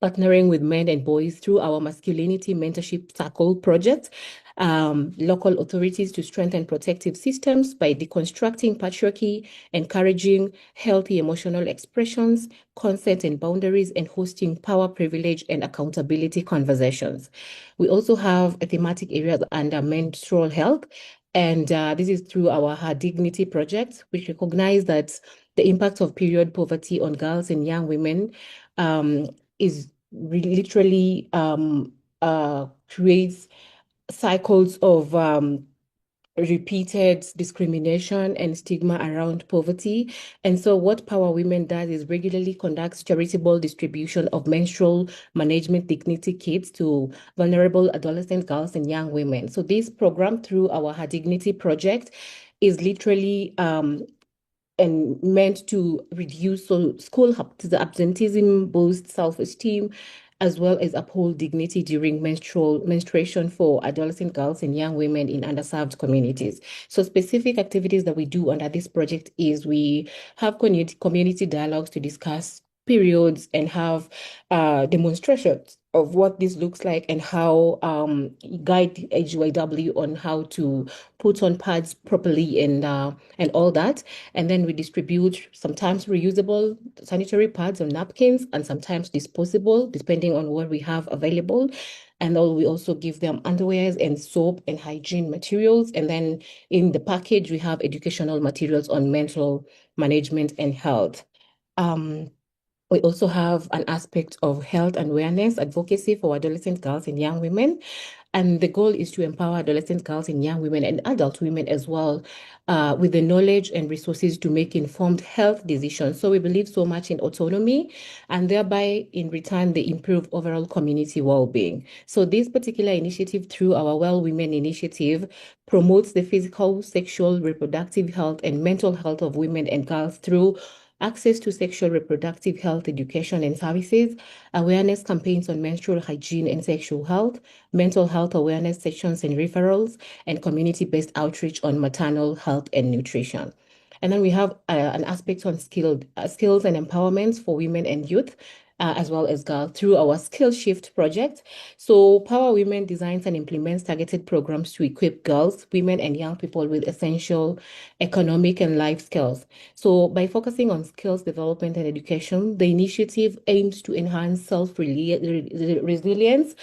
partnering with men and boys through our masculinity mentorship circle project, local authorities to strengthen protective systems by deconstructing patriarchy, encouraging healthy emotional expressions, consent and boundaries, and hosting power, privilege, and accountability conversations. We also have a thematic area under menstrual health, and this is through our Her Dignity project, which recognize that the impact of period poverty on girls and young women is literally creates cycles of repeated discrimination and stigma around poverty. And so what Power Women does is regularly conducts charitable distribution of menstrual management dignity kits to vulnerable adolescent girls and young women. So this program through our Her Dignity project is literally and meant to reduce school absenteeism, boost self-esteem, as well as uphold dignity during menstruation for adolescent girls and young women in underserved communities. So specific activities that we do under this project is we have community dialogues to discuss periods and have demonstrations of what this looks like and how guide HYW on how to put on pads properly and all that. And then we distribute sometimes reusable sanitary pads or napkins and sometimes disposable, depending on what we have available. And we also give them underwears and soap and hygiene materials. And then in the package, we have educational materials on mental management and health. We also have an aspect of health and awareness advocacy for adolescent girls and young women. And the goal is to empower adolescent girls and young women and adult women as well with the knowledge and resources to make informed health decisions. So we believe so much in autonomy and thereby in return, they improve overall community well-being. So this particular initiative through our Well Women initiative promotes the physical, sexual, reproductive health and mental health of women and girls through access to sexual reproductive health education and services, awareness campaigns on menstrual hygiene and sexual health, mental health awareness sessions and referrals, and community-based outreach on maternal health and nutrition. And then we have an aspect on skills and empowerment for women and youth, as well as girls through our Skill Shift project. So Power Women designs and implements targeted programs to equip girls, women, and young people with essential economic and life skills. So by focusing on skills development and education, the initiative aims to enhance self-resilience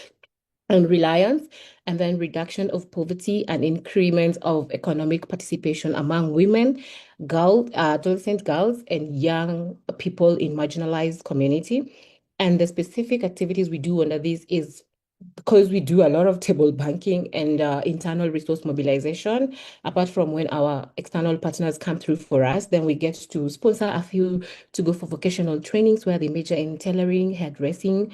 and reliance, and then reduction of poverty and increment of economic participation among women, girls, adolescent girls, and young people in marginalized community. And the specific activities we do under this is because we do a lot of table banking and internal resource mobilization, apart from when our external partners come through for us, then we get to sponsor a few to go for vocational trainings where they major in tailoring, hairdressing,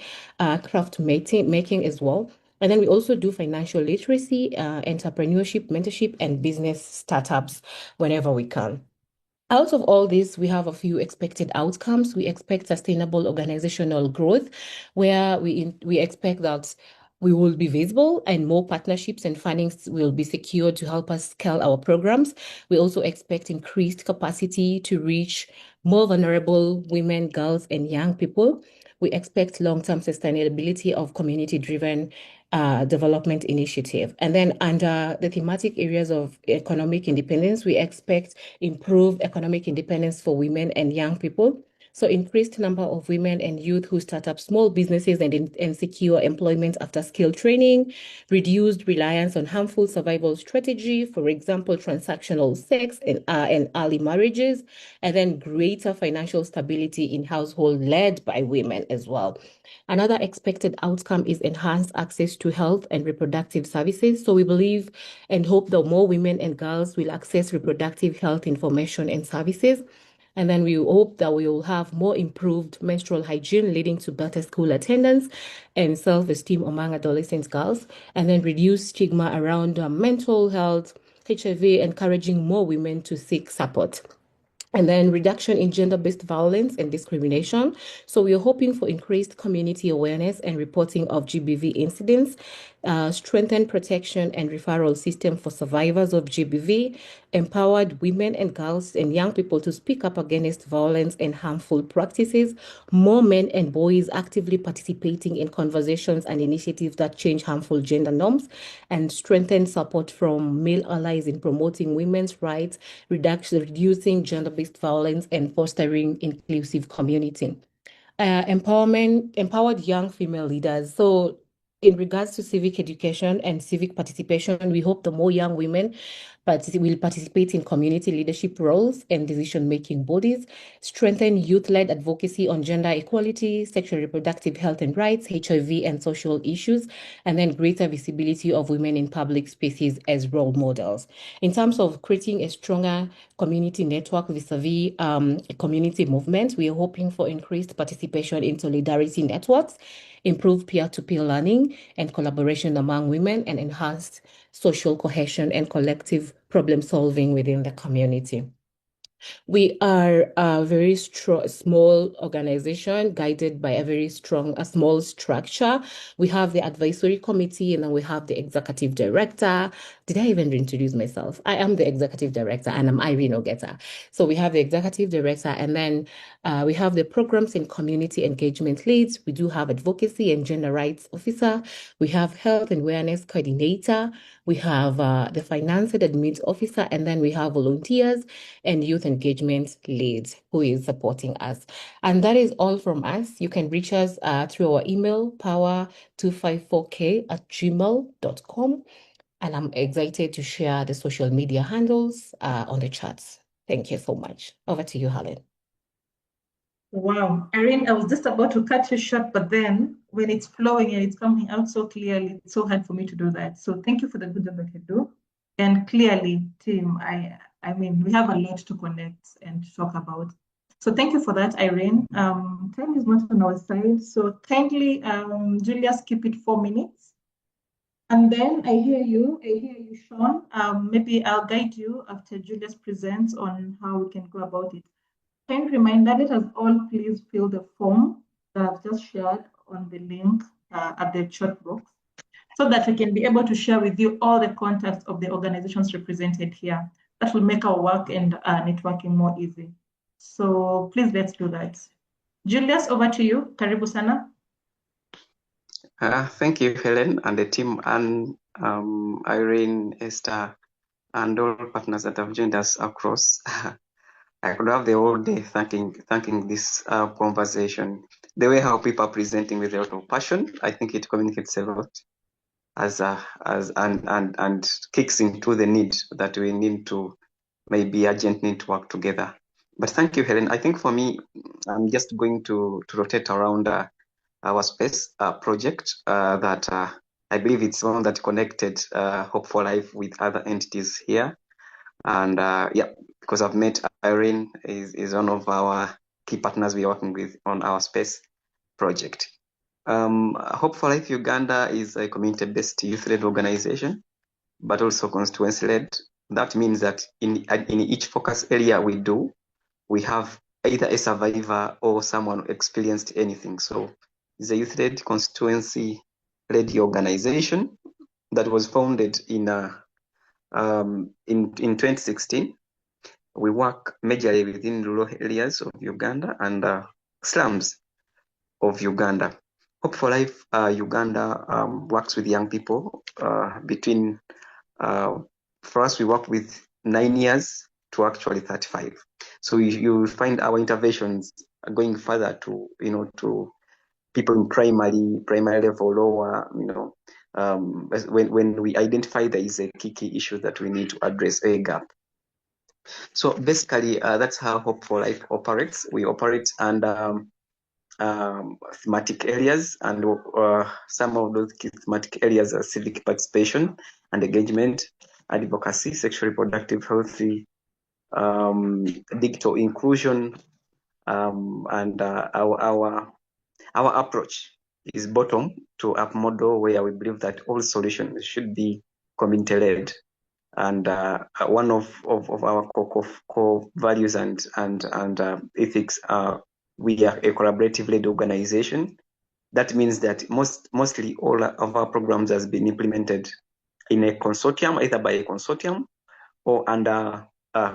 craft making as well. And then we also do financial literacy, entrepreneurship, mentorship, and business startups whenever we can. Out of all this, we have a few expected outcomes. We expect sustainable organizational growth, where we expect that we will be visible and more partnerships and fundings will be secured to help us scale our programs. We also expect increased capacity to reach more vulnerable women, girls, and young people. We expect long-term sustainability of community-driven Development Initiative. And then under the thematic areas of economic independence, we expect improved economic independence for women and young people. So increased number of women and youth who start up small businesses and secure employment after skill training, reduced reliance on harmful survival strategy, for example, transactional sex and early marriages, and then greater financial stability in household led by women as well. Another expected outcome is enhanced access to health and reproductive services. So we believe and hope that more women and girls will access reproductive health information and services. And then we hope that we will have more improved menstrual hygiene, leading to better school attendance and self-esteem among adolescent girls, and then reduce stigma around mental health, HIV, encouraging more women to seek support. And then reduction in gender-based violence and discrimination. So we are hoping for increased community awareness and reporting of GBV incidents, strengthened protection and referral system for survivors of GBV, empowered women and girls and young people to speak up against violence and harmful practices, more men and boys actively participating in conversations and initiatives that change harmful gender norms, and strengthened support from male allies in promoting women's rights, reducing gender-based violence, and fostering inclusive community. Empowered young female leaders. So in regards to civic education and civic participation, we hope the more young women will participate in community leadership roles and decision-making bodies, strengthen youth-led advocacy on gender equality, sexual reproductive health and rights, HIV and social issues, and then greater visibility of women in public spaces as role models. In terms of creating a stronger community network vis-a-vis community movement, we are hoping for increased participation in solidarity networks, improved peer-to-peer learning and collaboration among women, and enhanced social cohesion and collective problem solving within the community. We are a very small organization guided by a small structure. We have the advisory committee, and then we have the executive director. Did I even introduce myself? I am the executive director, and I'm Irene Ogeta. So we have the executive director, and then we have the programs and community engagement leads. We do have advocacy and gender rights officer. We have health and wellness coordinator. We have the finance and admin officer, and then we have volunteers and youth engagement leads who is supporting us. And that is all from us. You can reach us through our email, power254k@gmail.com. And I'm excited to share the social media handles on the chats. Thank you so much. Over to you, Helen. Wow, Irene, I was just about to cut you short, but then when it's flowing and it's coming out so clearly, it's so hard for me to do that. So thank you for the good job that you do. And clearly, team, I mean, we have a lot to connect and to talk about. So thank you for that, Irene. Time is not on our side. So kindly, Julius, keep it 4 minutes. And then I hear you, Sean. Maybe I'll guide you after Julius presents on how we can go about it. Kind reminder, let us all please fill the form that I've just shared on the link at the chat box, so that we can be able to share with you all the contacts of the organizations represented here. That will make our work and networking more easy. So please, let's do that. Julius, over to you. Karibu sana. Thank you, Helen, and the team, and Irene, Esther, and all partners that have joined us across. I could have the whole day thanking this conversation. The way how people are presenting with a lot of passion, I think it communicates a lot and kicks into the need that we need to maybe urgent need to work together. But thank you, Helen. I think for me, I'm just going to rotate around our space project that I believe it's one that connected Hope for Life with other entities here. And yeah, because I've met Irene, is one of our key partners we are working with on our space project. Hope for Life Uganda is a community-based youth-led organization, but also constituency-led. That means that in each focus area we have either a survivor or someone who experienced anything. So it's a youth-led constituency-led organization that was founded in 2016. We work majorly within rural areas of Uganda and slums of Uganda. Hope for Life Uganda works with young people between, for us, we work with 9 years to actually 35. So you find our interventions going further to, to people in primary level, lower, when we identify there is a key issue that we need to address, a gap. So basically, that's how Hope for Life operates. We operate under thematic areas, and some of those key thematic areas are civic participation and engagement, advocacy, sexual reproductive health, digital inclusion, and our approach is bottom to up model, where we believe that all solutions should be community-led. And one of our core values and ethics are, we are a collaborative-led organization. That means that mostly all of our programs has been implemented in a consortium, either by a consortium or under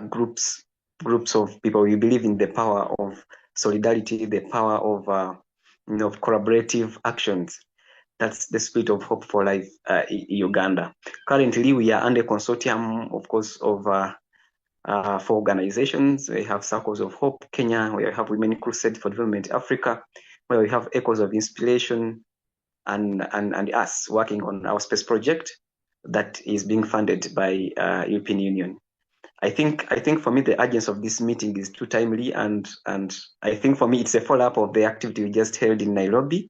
groups of people. We believe in the power of solidarity, the power of collaborative actions. That's the spirit of Hope for Life Uganda. Currently, we are under consortium, of course, of 4 organizations. We have Circles of Hope Kenya, where we have Women Crusade for Development Africa, where we have Echoes of Inspiration, and us working on our space project that is being funded by European Union. I think for me the urgency of this meeting is too timely, and I think for me it's a follow-up of the activity we just held in Nairobi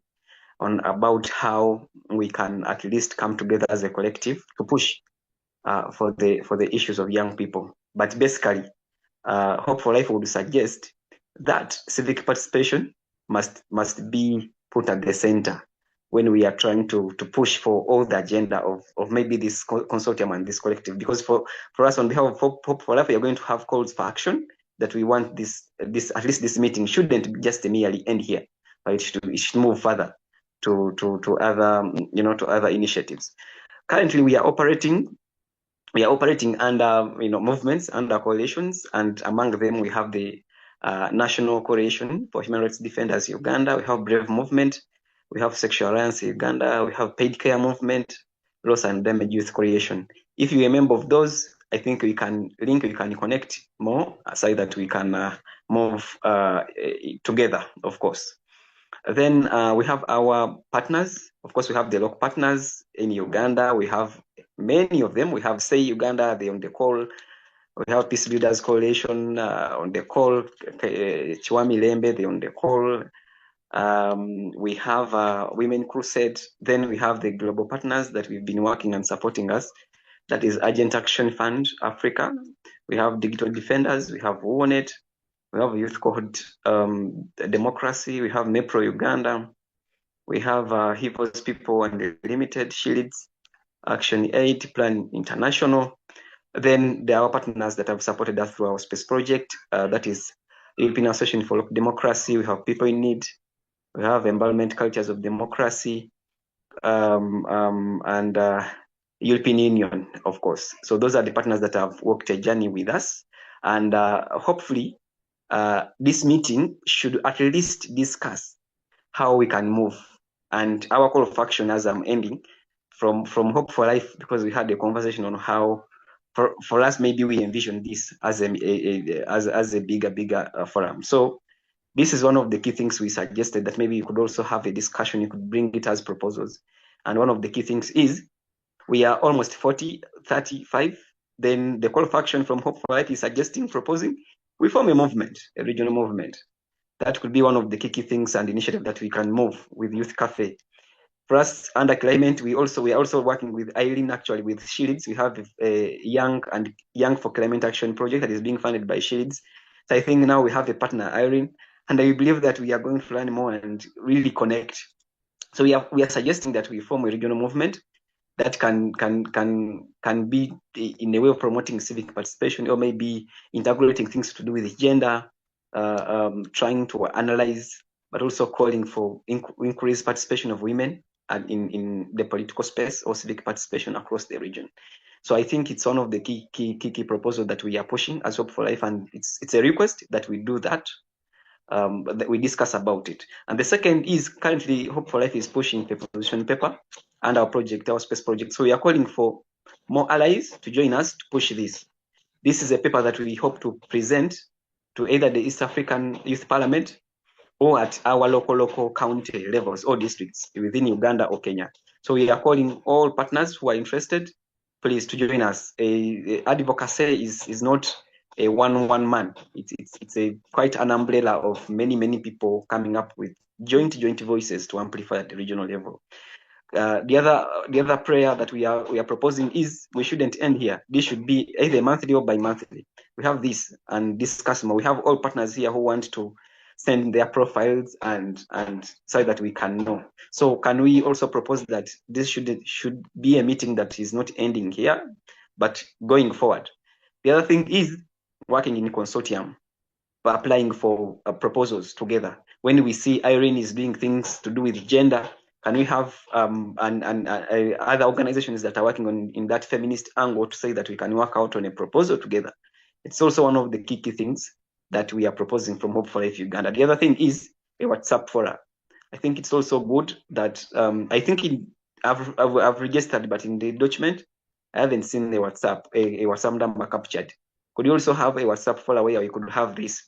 on about how we can at least come together as a collective to push for the issues of young people. But basically, Hope for Life would suggest that civic participation must be put at the center when we are trying to push for all the agenda of maybe this consortium and this collective. Because for us, on behalf of Hope for Life, we are going to have calls for action that we want this at least this meeting shouldn't just merely end here, but it should move further to other to other initiatives. Currently, we are operating under movements, under coalitions, and among them we have the National Coalition for Human Rights Defenders Uganda. We have Brave Movement. We have Sexual Alliance Uganda. We have Paid Care Movement, Loss and Damage Youth Coalition. If you're a member of those, I think we can connect more so that we can move together, of course. Then we have our partners. Of course, we have the local partners in Uganda. We have many of them. We have Say Uganda, they're on the call. We have Peace Builders Coalition on the call. Chiwami Lembe, they're on the call. We have Women Crusade. Then we have the global partners that we've been working and supporting us. That is Urgent Action Fund Africa. We have Digital Defenders. We have WONET. We have Youth Code Democracy. We have MEPRO Uganda. We have HIVO's People and Limited, Shields, Action Aid, Plan International. Then there are partners that have supported us through our space project. That is European Association for Democracy. We have People in Need. We have Environment Cultures of Democracy, and European Union, of course. So those are the partners that have walked a journey with us. And hopefully, this meeting should at least discuss how we can move. And our call of action, as I'm ending, from Hope for Life, because we had a conversation on how, for us, maybe we envision this as a bigger forum. So this is one of the key things we suggested, that maybe you could also have a discussion, you could bring it as proposals. And one of the key things is, we are almost 40, 35. Then the call of action from Hope for Life is proposing, we form a movement, a regional movement. That could be one of the key things and initiative that we can move with Youth Cafe. For us, under climate, we are also working with Eileen, actually with Shields. We have a Young for Climate Action project that is being funded by Shields. So I think now we have a partner, Eileen, and I believe that we are going to learn more and really connect. So we are suggesting that we form a regional movement that can be in a way of promoting civic participation, or maybe integrating things to do with gender, trying to analyze, but also calling for increased participation of women in the political space or civic participation across the region. So I think it's one of the key proposals that we are pushing as Hope for Life, and it's a request that we do that. we discuss about it. And the second is currently Hope for Life is pushing the position paper and our project, our space project. So we are calling for more allies to join us to push this. This is a paper that we hope to present to either the East African Youth Parliament or at our local county levels or districts within Uganda or Kenya. So we are calling all partners who are interested, please, to join us. Advocacy is not a one man. It's a quite an umbrella of many people coming up with joint voices to amplify at the regional level. The other prayer that we are proposing is we shouldn't end here. This should be either monthly or bi-monthly. We have this and this customer. We have all partners here who want to send their profiles and so that we can know. So can we also propose that this should be a meeting that is not ending here, but going forward? The other thing is working in consortium, applying for proposals together. When we see Irene is doing things to do with gender, can we have other organizations that are working on in that feminist angle to say that we can work out on a proposal together? It's also one of the key things that we are proposing from Hope for Life Uganda. The other thing is a WhatsApp forum. I think it's also good that I think I've registered, but in the document I haven't seen a WhatsApp number captured. Could you also have a WhatsApp forum where we could have this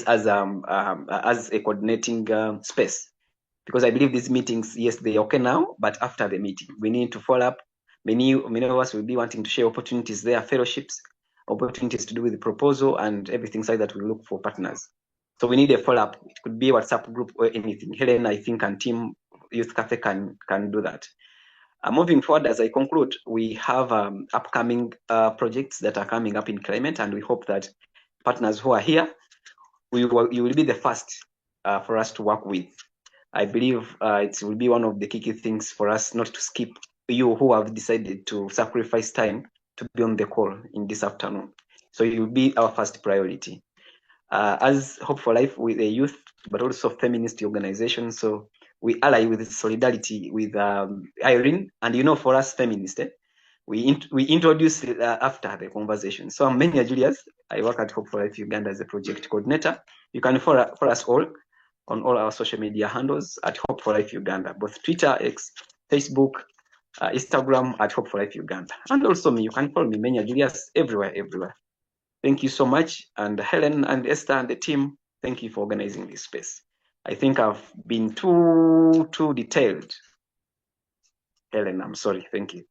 as a coordinating space? Because I believe these meetings, yes, they're okay now, but after the meeting, we need to follow up. Many of us will be wanting to share opportunities there, fellowships, opportunities to do with the proposal and everything like that. We look for partners. So we need a follow-up. It could be a WhatsApp group or anything. Helen, I think, and Team Youth Cafe can do that. Moving forward, as I conclude, we have upcoming projects that are coming up in climate, and we hope that partners who are here, you will be the first for us to work with. I believe it will be one of the key things for us not to skip you who have decided to sacrifice time to be on the call in this afternoon. So you will be our first priority. As Hope for Life with the youth, but also feminist organization. So we ally with solidarity with Irene, and for us feminists, we introduce after the conversation. So I'm Menia Julius. I work at Hope for Life Uganda as a project coordinator. You can follow us all on all our social media handles at Hope for Life Uganda, both Twitter, X, Facebook, Instagram at Hope for Life Uganda. And also me, you can follow me, Menia Julius, everywhere. Thank you so much. And Helen and Esther and the team, thank you for organizing this space. I think I've been too detailed. Helen, I'm sorry. Thank you.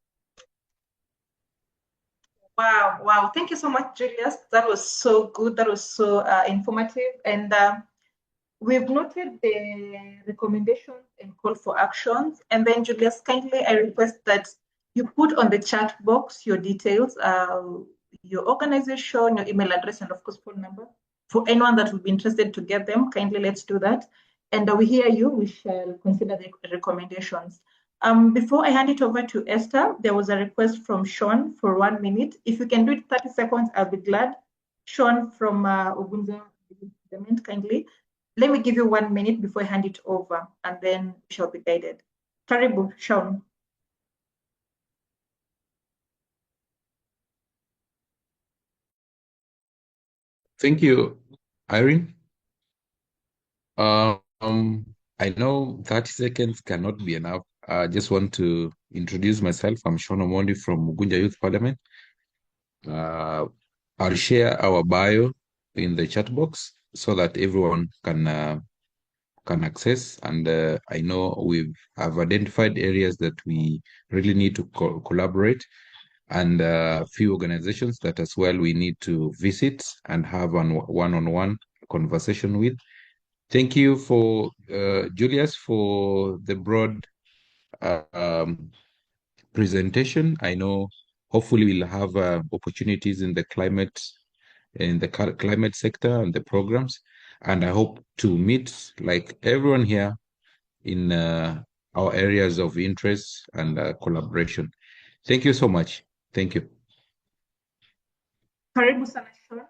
Wow. Thank you so much, Julius. That was so good. That was so informative. And we've noted the recommendations and call for actions. And then, Julius, kindly, I request that you put on the chat box your details, your organization, your email address, and of course, phone number. For anyone that would be interested to get them, kindly let's do that. And we hear you. We shall consider the recommendations. Before I hand it over to Esther, there was a request from Sean for 1 minute. If you can do it 30 seconds, I'll be glad. Sean from Ubunza, kindly. Let me give you 1 minute before I hand it over, and then we shall be guided. Karibu, Sean. Thank you, Irene. I know 30 seconds cannot be enough. I just want to introduce myself. I'm Sean Omondi from Mugunja Youth Parliament. I'll share our bio in the chat box so that everyone can access. And I know have identified areas that we really need to collaborate, and a few organizations that as well we need to visit and have a one-on-one conversation with. Thank you for Julius for the broad presentation. I know hopefully we'll have opportunities in the climate sector and the programs, and I hope to meet like everyone here in our areas of interest and collaboration. Thank you so much. Thank you. Karibu sana, Sean.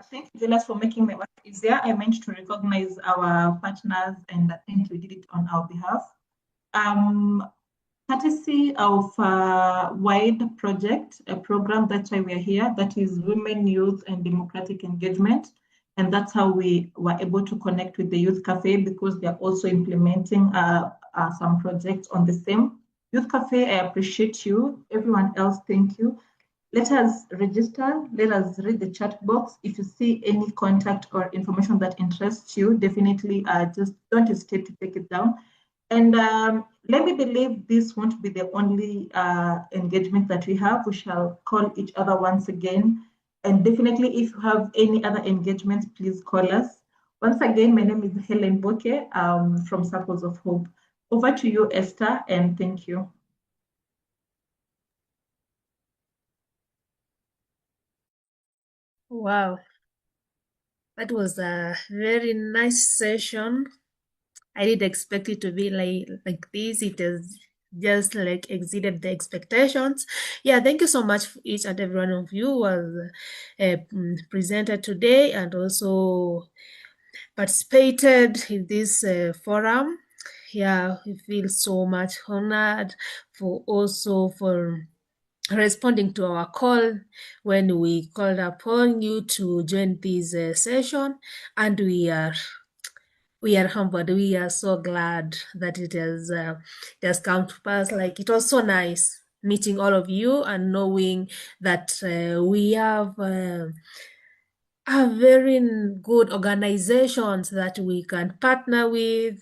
Thank you, Julius, for making my work easier. I meant to recognize our partners, and I think we did it on our behalf. Courtesy of WYDE project, a program that's why we are here, that is Women, Youth, and Democratic Engagement. And that's how we were able to connect with the Youth Cafe, because they're also implementing some projects on the same. Youth Cafe, I appreciate you. Everyone else, thank you. Let us register. Let us read the chat box. If you see any contact or information that interests you, definitely just don't hesitate to take it down. And let me believe this won't be the only engagement that we have. We shall call each other once again. And definitely, if you have any other engagements, please call us. Once again, my name is Helen Boke from Circles of Hope. Over to you, Esther, and thank you. Wow, that was a very nice session. I didn't expect it to be like this. It has just like exceeded the expectations. Yeah, thank you so much for each and every one of you who was presented today and also participated in this forum. Yeah, we feel so much honored for responding to our call when we called upon you to join this session, and we are humbled. We are so glad that it has come to pass. Like, it was so nice meeting all of you and knowing that we have very good organizations that we can partner with.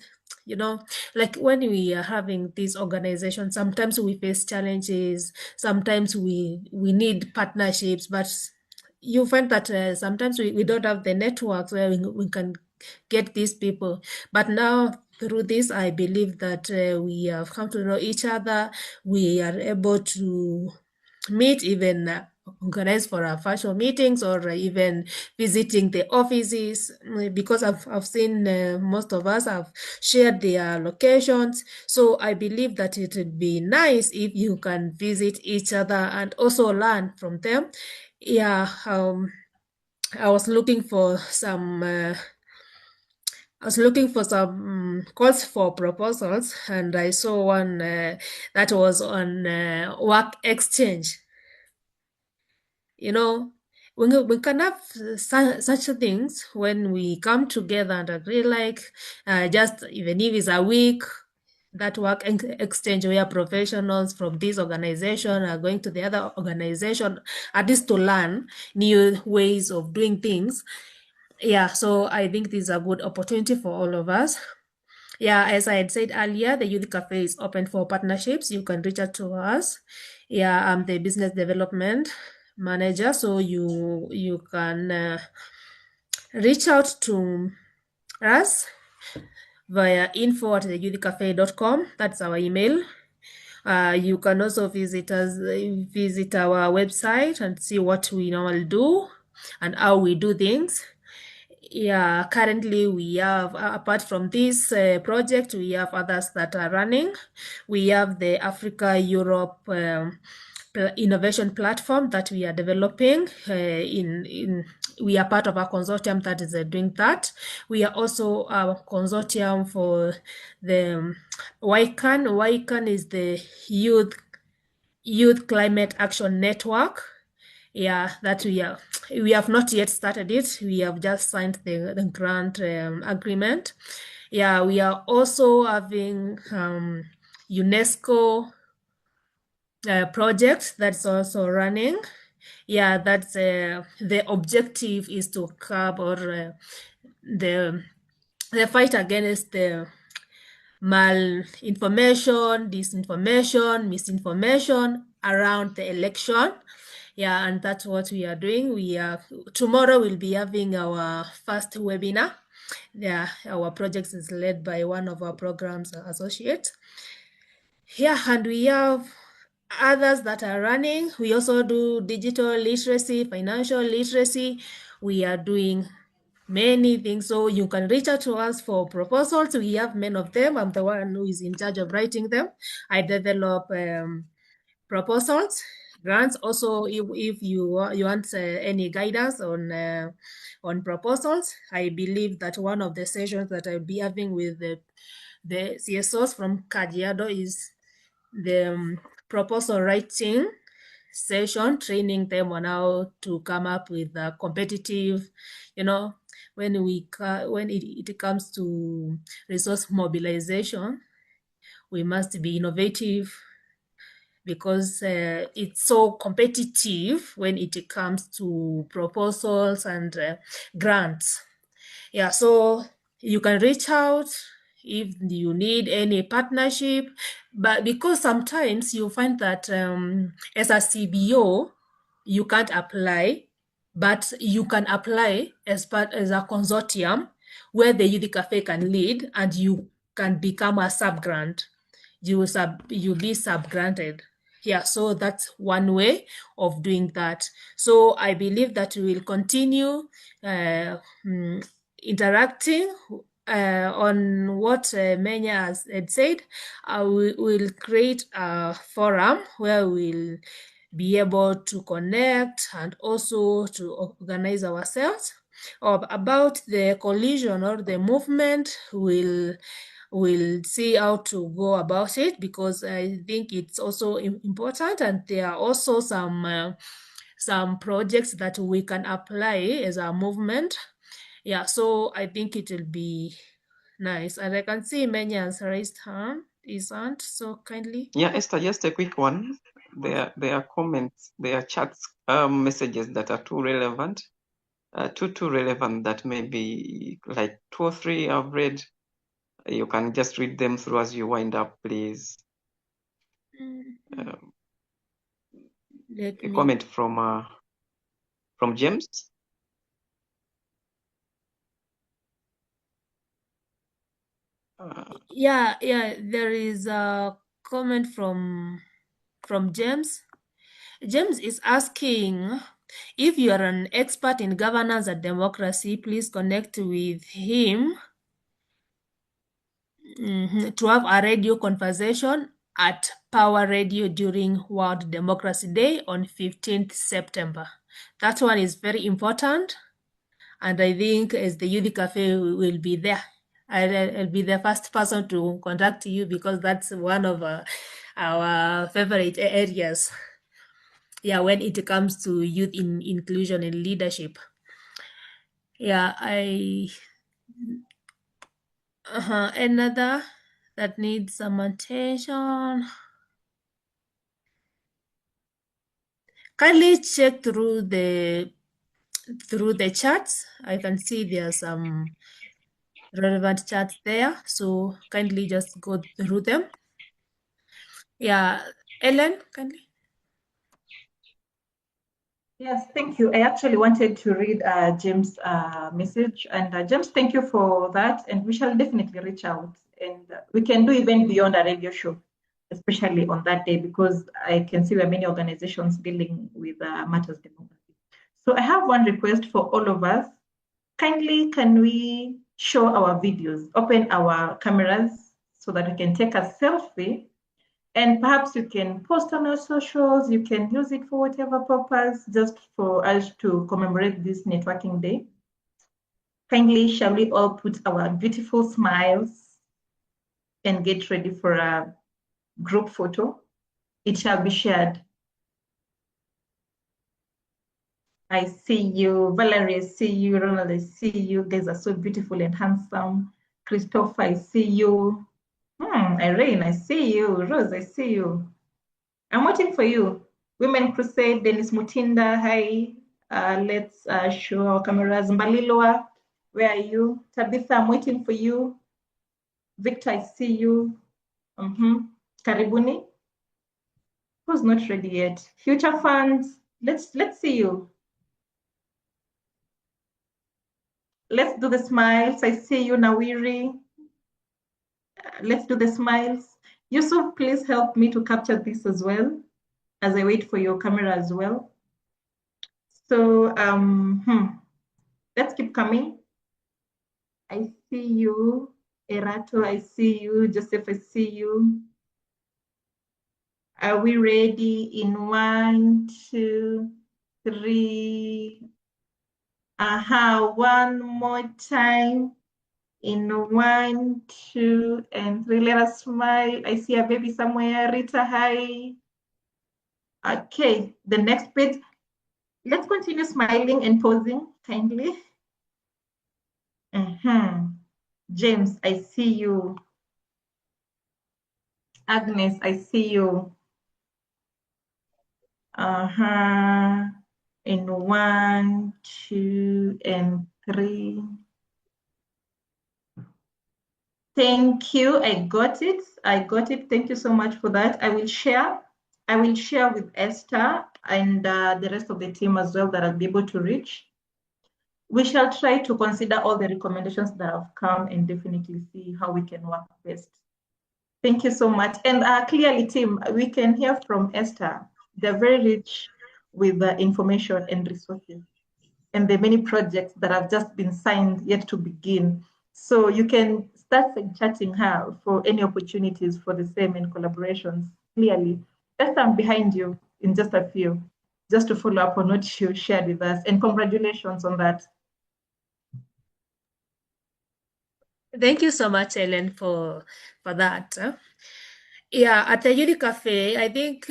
You know, like when we are having these organizations, sometimes we face challenges, sometimes we need partnerships, but you find that sometimes we don't have the networks where we can get these people. But now through this, I believe that we have come to know each other. We are able to meet, even organize for our virtual meetings, or even visiting the offices, because I've seen most of us have shared their locations. So I believe that it would be nice if you can visit each other and also learn from them. Yeah, I was looking for some calls for proposals, and I saw one that was on work exchange. You know, we can have such things when we come together and agree, like just even if it's a week, that work exchange where professionals from this organization are going to the other organization, at least to learn new ways of doing things. Yeah, so I think this is a good opportunity for all of us. Yeah, as I had said earlier, the Youth Cafe is open for partnerships. You can reach out to us. Yeah, I'm the business development manager, so you can reach out to us via info@theyouthcafe.com. That's our email. You can also visit our website and see what we normally do and how we do things. Yeah, currently we have, apart from this project, we have others that are running. We have the Africa Europe innovation platform that we are developing. We are part of a consortium that is doing that. We are also a consortium for the YCAN. YCAN is the Youth Climate Action Network. Yeah, that we have not yet started it. We have just signed the grant agreement. Yeah, we are also having UNESCO project that's also running. Yeah, that's the objective is to curb or the fight against the malinformation, disinformation, misinformation around the election. Yeah, and that's what we are doing. Tomorrow we'll be having our first webinar. Yeah, our project is led by one of our programs associates. Yeah, and we have others that are running. We also do digital literacy, financial literacy. We are doing many things, so you can reach out to us for proposals. We have many of them. I'm the one who is in charge of writing them. I develop proposals, grants. Also, if you want any guidance on proposals, I believe that one of the sessions that I'll be having with the CSOs from Kajiado is the proposal writing session, training them on how to come up with a competitive, when it comes to resource mobilization, we must be innovative because it's so competitive when it comes to proposals and grants. Yeah, so you can reach out if you need any partnership, but because sometimes you find that as a CBO, you can't apply, but you can apply as a consortium where the Youth Cafe can lead, and you can become a sub-grant. You'll be sub-granted. Yeah, so that's one way of doing that. So I believe that we will continue interacting on what Menya had said. We will create a forum where we'll be able to connect and also to organize ourselves. About the coalition or the movement, we'll see how to go about it, because I think it's also important, and there are also some projects that we can apply as a movement. Yeah, so I think it will be nice. And I can see Menya's raised hand, his hand, so kindly. Yeah, Esther, just a quick one. There are comments, there are chats, messages that are too relevant, too relevant that maybe like 2 or 3 I've read. You can just read them through as you wind up, please. A comment from James. Yeah, there is a comment from James. James is asking, if you are an expert in governance and democracy, please connect with him to have a radio conversation at Power Radio during World Democracy Day on 15th September. That one is very important. And I think as the Youth Cafe will be there, I'll be the first person to contact you, because that's one of our favorite areas. Yeah, when it comes to youth inclusion and leadership. Yeah, another that needs some attention. Kindly check through the charts. I can see there are some relevant charts there, so kindly just go through them. Yeah, Ellen, kindly. Yes, thank you. I actually wanted to read James' message. And James, thank you for that. And we shall definitely reach out. And we can do even beyond a radio show, especially on that day, because I can see there are many organizations dealing with matters demography. So I have one request for all of us. Kindly, can we show our videos, open our cameras so that we can take a selfie? And perhaps you can post on our socials, you can use it for whatever purpose, just for us to commemorate this networking day. Kindly, shall we all put our beautiful smiles and get ready for a group photo? It shall be shared. I see you, Valerie, I see you, Ronald, I see you. You guys are so beautiful and handsome. Christopher, I see you. Irene, I see you. Rose, I see you. I'm waiting for you. Women Crusade, Dennis Mutinda, hi. Let's show our cameras. Mbalilwa, where are you? Tabitha, I'm waiting for you. Victor, I see you. Karibuni. Who's not ready yet? Future fans, let's see you. Let's do the smiles. I see you, Nawiri. Let's do the smiles. Yusuf, please help me to capture this as well, as I wait for your camera as well. So let's keep coming. I see you, Erato, I see you, Joseph, I see you. Are we ready in 1, 2, 3? One more time. In 1, 2, and 3, let us smile. I see a baby somewhere. Rita, hi. Okay, the next bit. Let's continue smiling and posing kindly. James, I see you. Agnes, I see you. In 1, 2, and 3. Thank you. I got it. Thank you so much for that. I will share with Esther and the rest of the team as well that I'll be able to reach. We shall try to consider all the recommendations that have come and definitely see how we can work best. Thank you so much. And clearly, team, we can hear from Esther. They're very rich with information and resources, and the many projects that have just been signed yet to begin. So you can start chatting her for any opportunities for the same and collaborations. Clearly, Esther, I'm behind you in just a few, just to follow up on what you shared with us. And congratulations on that. Thank you so much, Ellen, for that. Yeah, at the Yuli Cafe, I think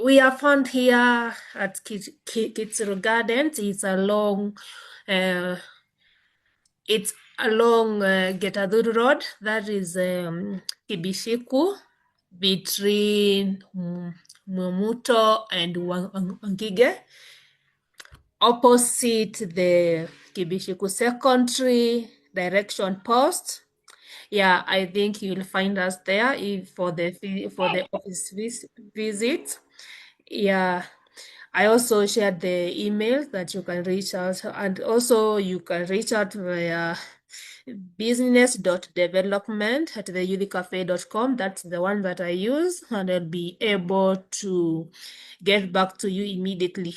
we are found here at Kitsuru Gardens. It's along Getaduru Road. That is Kibishiku, between Mumuto and Wangige, opposite the Kibishiku Secondary Direction Post. Yeah, I think you'll find us there for the office visit. Yeah, I also shared the email that you can reach out, and also you can reach out via business.development@theyouthcafe.com. That's the one that I use, and I'll be able to get back to you immediately.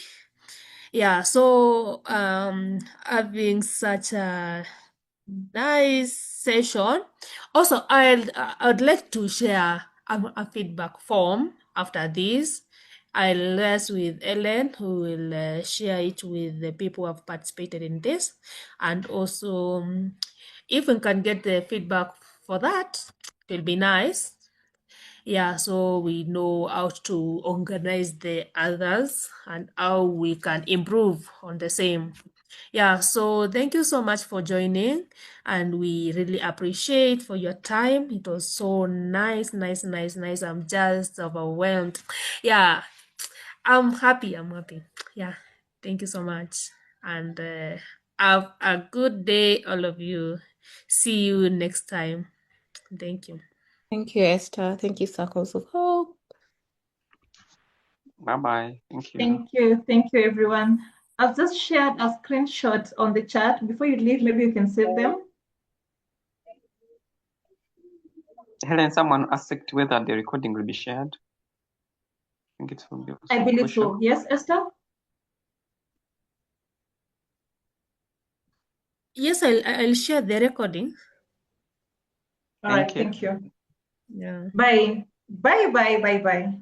Yeah, so having such a nice session. Also, I'd like to share a feedback form after this. I'll liaise with Ellen, who will share it with the people who have participated in this. And also, if we can get the feedback for that, it will be nice. Yeah, so we know how to organize the others and how we can improve on the same. Yeah, so thank you so much for joining, and we really appreciate for your time. It was so nice. I'm just overwhelmed. Yeah, I'm happy. Yeah, thank you so much, and have a good day, all of you. See you next time. Thank you. Thank you, Esther. Thank you, Circles of Hope. Bye-bye. Thank you. Thank you. Thank you, everyone. I've just shared a screenshot on the chat. Before you leave, maybe you can save them. Helen, someone asked whether the recording will be shared. I think it will be. I believe crucial. so. Yes, Esther? Yes, I'll share the recording. All right, thank you. Yeah. Bye. Bye.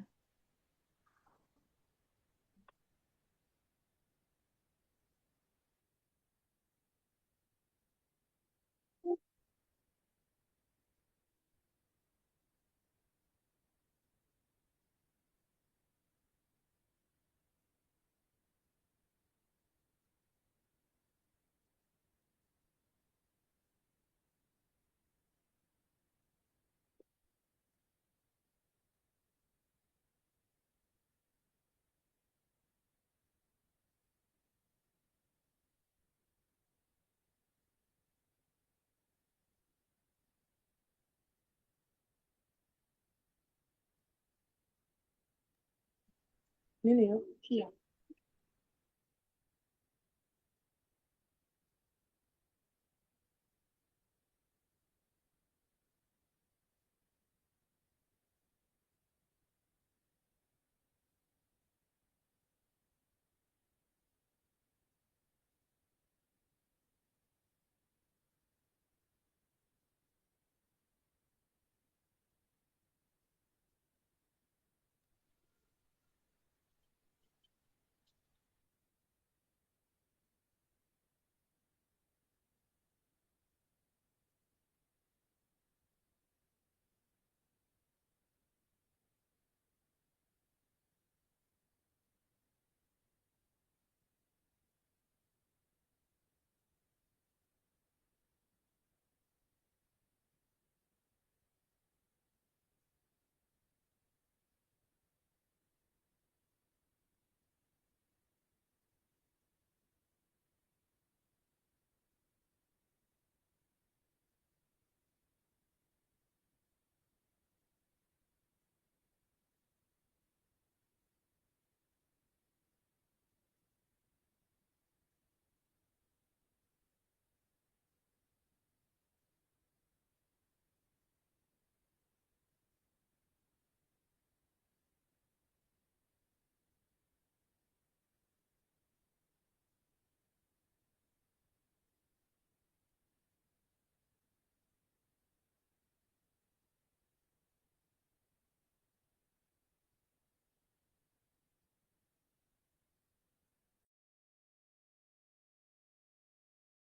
Nini, here.